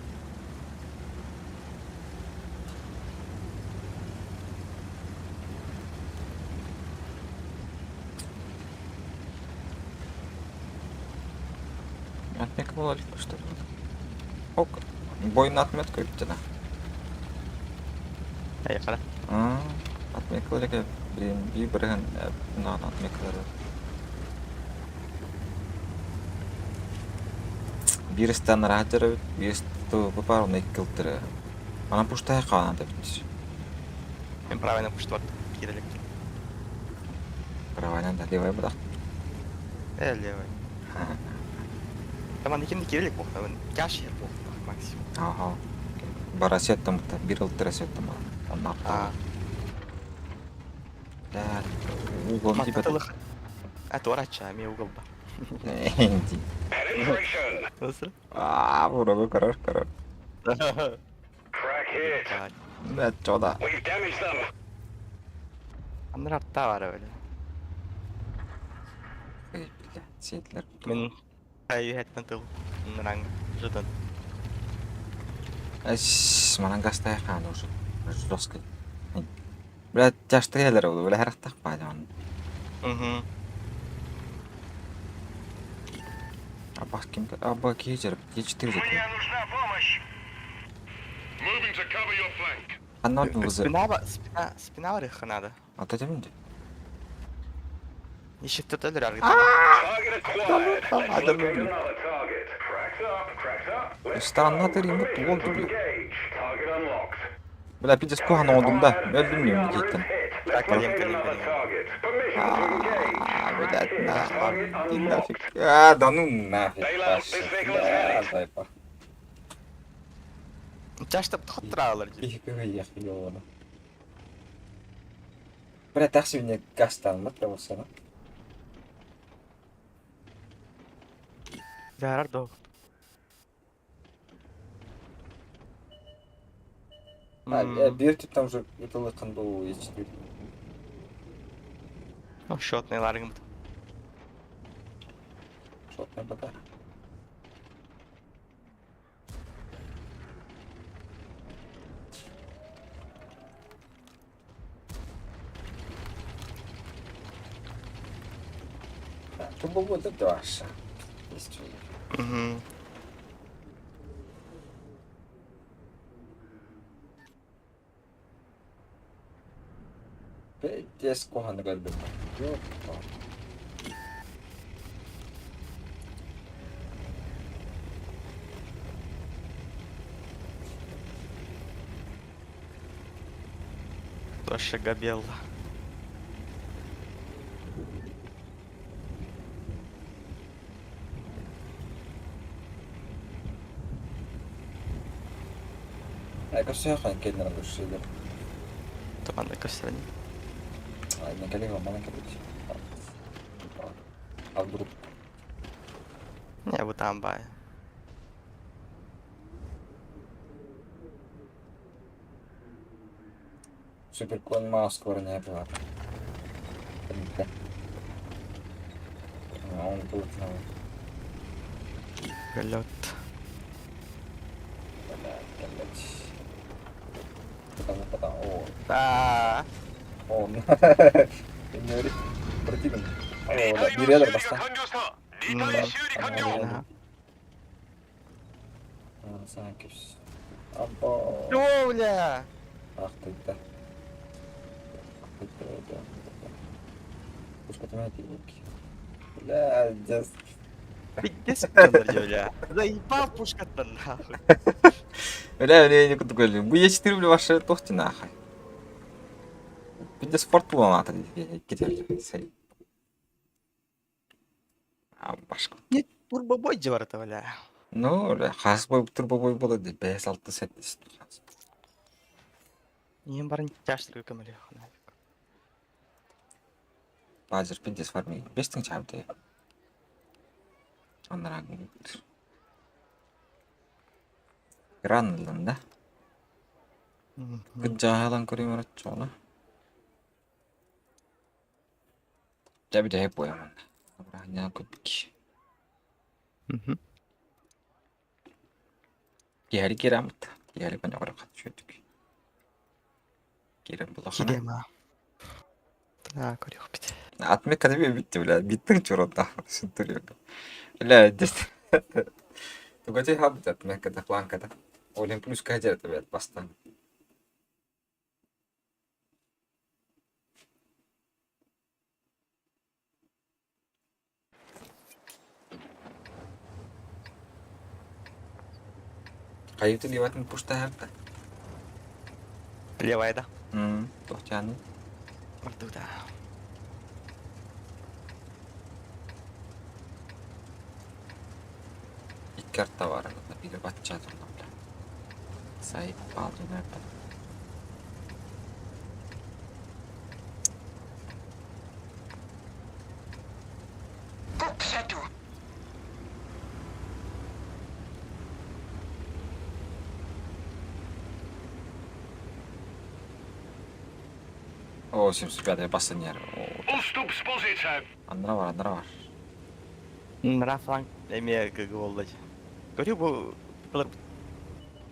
Отметка была легко, что ли? Ок. Бойна отметка өттіна. Аяқара. Отметка леге бірігін бұнаған отметкалары. Бірістен рахатыры, бірісті бұпар оны екі кілттірі. Ана пұштай қағана да бітміз. Мен правильно пуштват кидалек. Правайнан да левай бұдақ. Левый. Таман екенді кидалек болса, мен кәш ер болды максимум. Ага. Бара сеттім бұта, бір ұлттыра сеттім ба. Онна апта. Уғылым дейбет. Мақтатылық. Әті орача, ме уғылба. Энди. Penetration. Насыр? Бұрабы қарар. Crack hit. Бәт жода. We've damaged them. Аныр артта бар öyle. Сейтлер. Мен қайы әттен тұл. Нұран жыдан. Әш, манан гастай қаны уже. Жорсткий. Бля, тяжты елер олы, бля, әрақтақ байды оны. Аба кейжер, кейчтір жеті. нужна помощь. Moving to cover your flank. Аннал бұзы. Спина var ya надо. Ата демінде? Нешек тұт өлір арғы. Target acquired. Let's locate another target. Cracks up. Let's Странна дырымы туолды бля. engage. Target unlocked. Бля, пидес куған оldum da. Öldüm miyim кейттен? Калем. Another target. Permission to engage. Блядь, иди нафиг. Да ну нафиг. Зайпа. Чаштап тұқтыра алыр. Пихикігі ехили оны. Бля, тақсы мне гастан, ма, прямо сана. Зарар доғ. Берті там же етілі қанды ол ечті. Шотный ларгым. Шотный бада. Тубо буде Даша. Есть чоловік. Дес коханы гөлбі. Жоқ. Тоша габелла. Айка сүйаққан келдер көшсейдер. Таманда көстерін. Не коллега, мана короче. А вдруг? Не, вот там бай. Суперкон маскор не было. А он тут на. Галет. Потом, о, Да. он. Не противник. О, да, берет баста. Санкис. Або. Бля. Ах ты да. Пушка ты руки. Бля, just. Пиздец, бля. Заебал пушка-то нахуй. Бля, я не буду говорить. Bu yetiştirir bile başları tohti nahay. Bir de sport bulanatı gidelim. Şey. Başka. Не турбобой же бар это, бля. Ну, хас бой турбобой болады. 5-6 сет істі. Ең барын тяштыр көмілі. Базер пиндес фарми. 5-тің чабды. Анырағын өттір. Гранлын да? Күн жағалан көрейм арат жоғына. Жабы жайып бойамын. Бірақ не көпік. Кері керамыд. Кері бәне қара қатты жөдік. Керім бұл ақына. Кидема. Да, көрек біте. Атмек кәдебе бітті, бля. Биттің чұрында. Шын түрегі. Бля, десті. Тугати хабитат мекката планката. Олим плюс каджерта бет бастан. Каюты леватын пуштаарда. Левая, да? Тохтяны. Вот туда. Иккарта бар. Бири батча турнам. Сайып балды нерда. Kupředu. О, 75-й бассейнер. Уступ с позиция. Андра бар. Нра фланг эмие гыг болду. Көрү бу булар.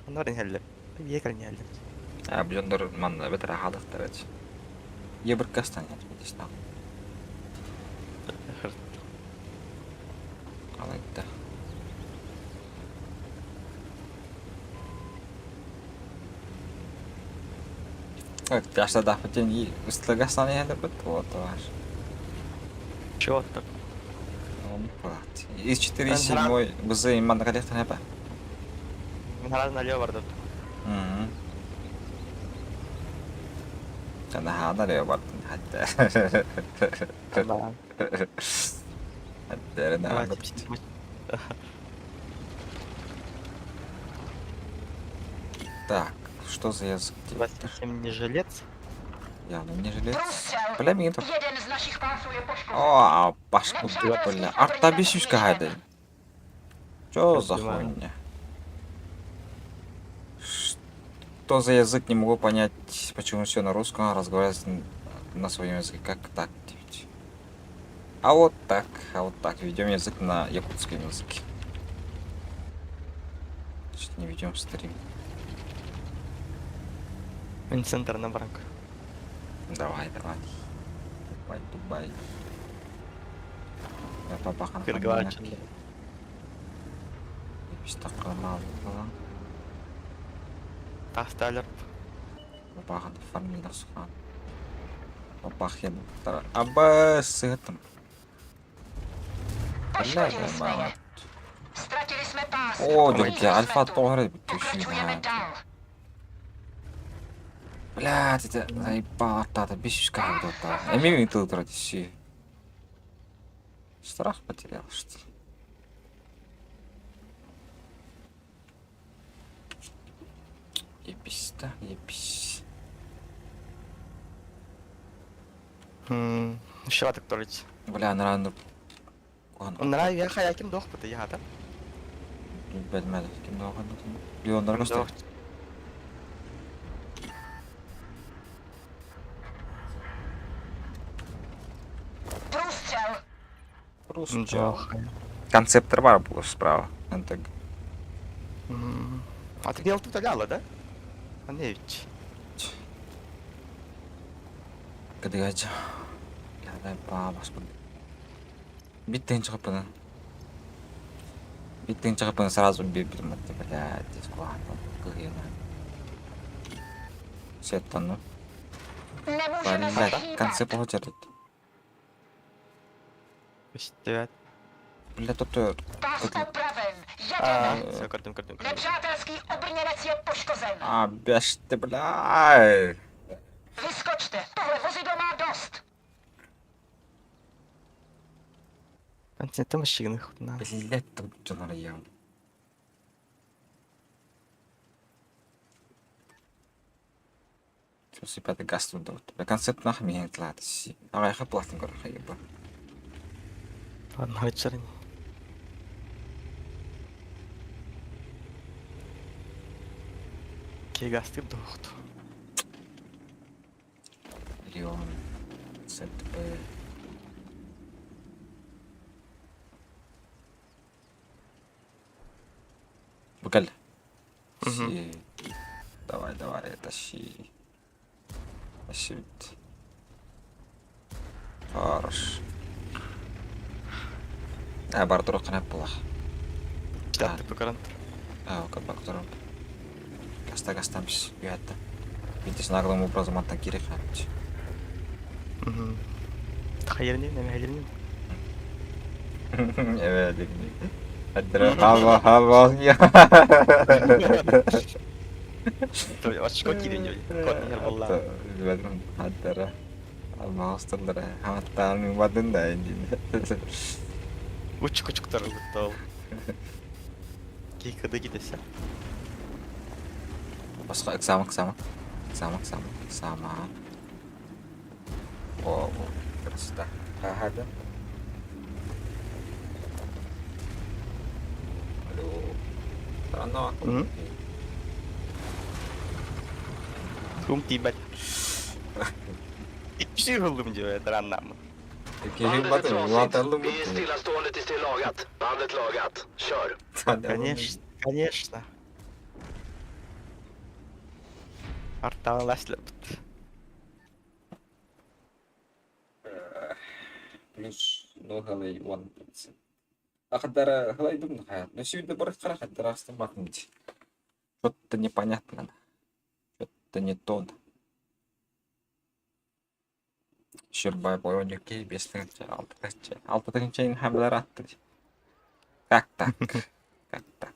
Анар хеллер. Бие калня хеллер. Бжондор манна бетер халыктар эч. Ебир кастан я тебе дистам. Алайда. Ой, яшта да потен и устлагасан я да бит вот ваш. Чё так? Он плат. Из 4.7 бзы иман коллектор хепа. Нра налево барды. Жана хадар бар хатта. Да. Хатта. Так, что за язык? 27 не жилец. Явно не жилец. Průstřel. Бля, mě to... Jeden z našich pánců je poškozen. О, пашку, бля. Артобисюшка хайда. Чё за Понимаю. хуйня? Что за язык, не могу понять, почему все на русском, а разговаривать на своем языке. Как так делать? А вот так. Ведем язык на якутском языке. Значит, не ведем стрим. Центр на бранк. Давай. Дубай. Я папахан. Кыргызстан. Işte kırmalı falan. Тасталер. Папахан фармилер сухан. Папахен. Аба сытым. Poškodili jsme je. Ztratili jsme pás. О, Uvidíme дядя, альфа jsme tu. тоже Pokračujeme dál. Блядь, это заебал оттата, бесишка вот-то. Эмими тут родиси. Страх потерял, что ли? Ебись, да, ебись. Еще так торить. Бля, наверное, Он нравится, я хаяким дох пыты, я да? Bilmedim, kimde o kadar. Yolları göster. Дох. Průstřel. Просто. Дох. Концептор бар был справа. НТГ. А ты делал тут аляла, да? А не ведь. Gede gajah. Ada apa mas pun. Bitin cakap pun. Bitin cakap pun сразу бибит мати, блядь, здесь куда-то кыгина. Сеттану. Nemůžeme se Блядь, hýbat. концепт потерять. Пустят. Бля, тут Pás тут- opraven. Jedeme. Все, картин. Nepřátelský obrněnec je poškozen. А, бяж ты, блядь. Vyskočte. Tohle vozidlo má dost. Контент машины худна. Блядь, тут что нарьям. Слушай, пятый газ тут дал. Бля, концепт нахуй меня тлат. А я хаплатен горох ебать. Ладно, вечерин. Кегасты дохту. Миллион. ЦТП. Букаль. Мгм. Давай, тащи. Тащи. Хорош. Бар дұрық қана бұлақ. Читати по карантину. которым кастамс уятта. Видишь, наглым образом аттан керек хәмч. Хайырны, неме хайырны. Evet. Hadi hava ya. Очко кирен жой. Кот нер болла. Bakın hadi hava hastırlar. Hatta onun vadın da indi. Учук-учуктар буттал. Кикады кидесе. Басқа sama. Oh, красота. Ada. Aduh. Terano aku. Кум тибать. Ичи hulum diyor Drannam. Keyfim batır. Yuvatalım mı? stillastående tills det är lagat. Bandet lagat. Kör. Конечно, конечно. Артан ласлап. Плюс 0,1%. Ахадара халайдым на. Но сегодня борт харахат растем махнуть. Что-то непонятно. Что-то не то. Щербай бойонник кей бесленче, алтынчейн хамлар атты. Как так? Как так?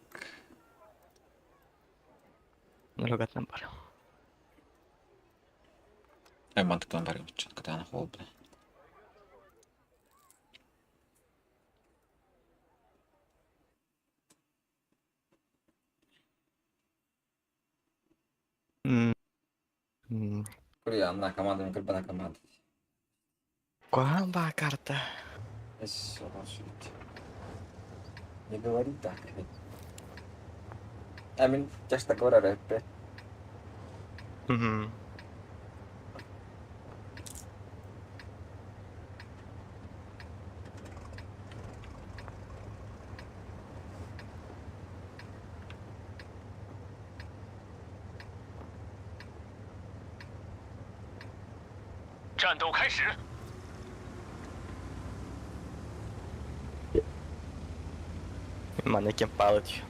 Налогатан бар. Мантыктан бар чётко тана холбы. Курья, команда, на команда. Куамба карта. Не говори так. Амин, часто говорю рэпе.战斗开始。 Манекен палить.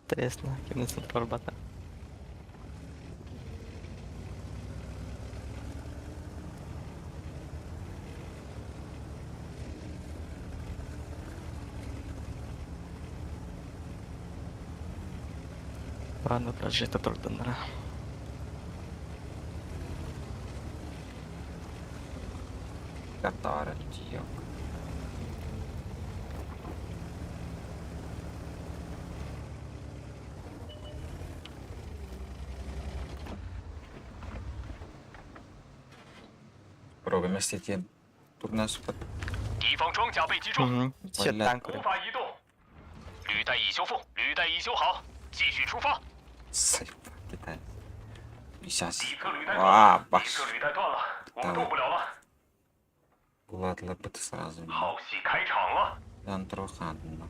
Интересно, кем нас проработал. Ладно, прожито трудно. Катара, тио. Пробуем вместе тут нас 敌方装甲被击中， Все танк. 无法移动。履带已修复，履带已修好，继续出发。 Китай. Сейчас. 敌客履带断 А, 了，敌 баш. 客履带断了，我们动不了了。 Ладно, это сразу. 好戏开场了。 Dan трохадно.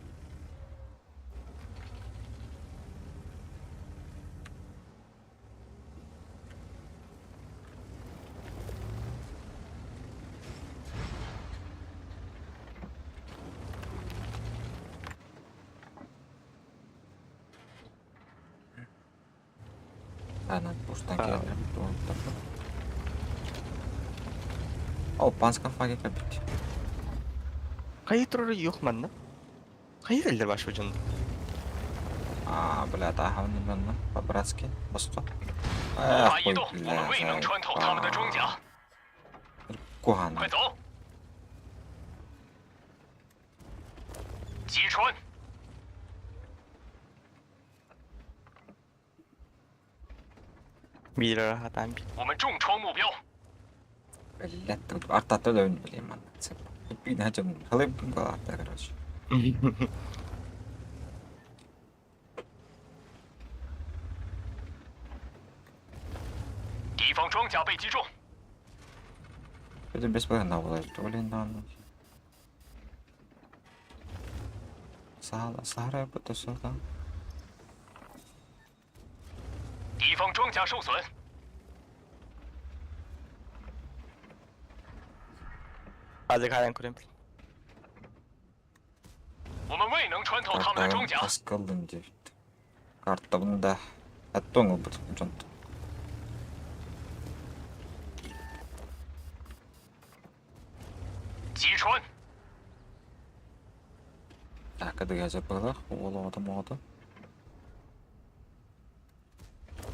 Ладно, пуштан келем. О, панскан фаги капит. Hayır troru yok manda. Hayır eller baş ucunda. Бля, тахавны манна, по-братски, басқа. 无法移动，我们未能穿透他们的装甲。 Куган. 快走！击穿！ Bilir hatan bir. 我们重创目标。 Блядь, тут артата да өн блин ман. Би нажам халып гаата короче. 敌方装甲被击中， Это бесполезно было, блин, да. Сара это все там. 敌方装甲受损， Azik halen kurayım. 我们未能穿透他们的装甲。 Каскалдын деп. Картта бunda. Аттоң ылбыт жонт. 击穿， Так, адыга жапыгыла. Олоодо моодо.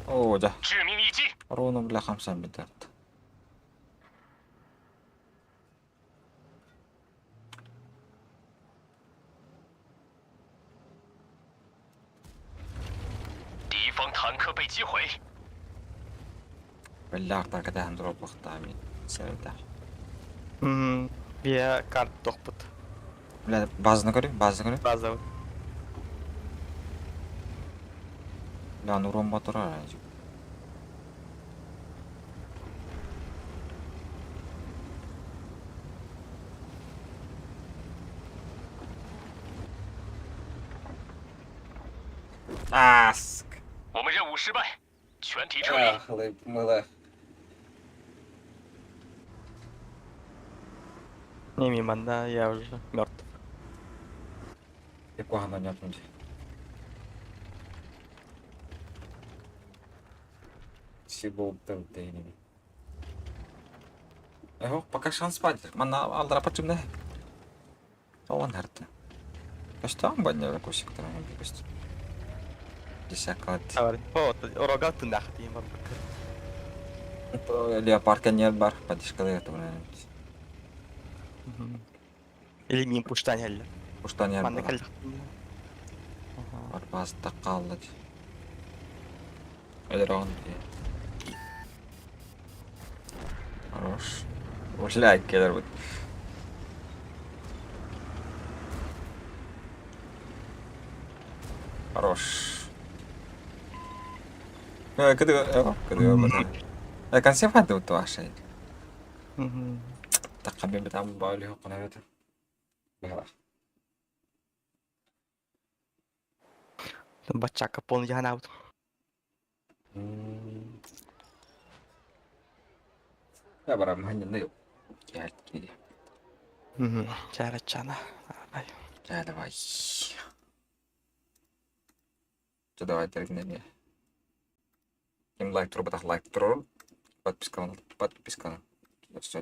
О, жа. 致命一击， Рону бля хамсан битарт. «敌方坦克被击毁， Бля артар кадахан дроп бахтами. Севда. Bir kart dokput. Бля, базаны көрү, базаны көрү. Bazı. Бля, нурон батура. Аск. 我们任务失败，全体撤离。 Ахлы, мылы. Не мимо, да, я уже мертв. Якого нет вроде. Сибол тылтейни. Эго, пока шанс спать. Мана алдыра пачымда. Оған әрті. Каштан баня кусик там бегость. Десякат. Давай. О, урога тындах дiyeyim bak. Леопард каньер бар, подишкалы это. Или мин пуштан geldi. Уштан я Manda бар. geldi. Барбас тақалды. Элерон. Хорош. Ушляй келер будет. Хорош. كده كان سيف حد وتوحشي تقبل بتعمل باولي هو قناته Baca kapon jahan out. يا برا ما هني نيو يا كده Cara cana. يا давай что давай терминали им лайк турбатах лайк туру подписка на все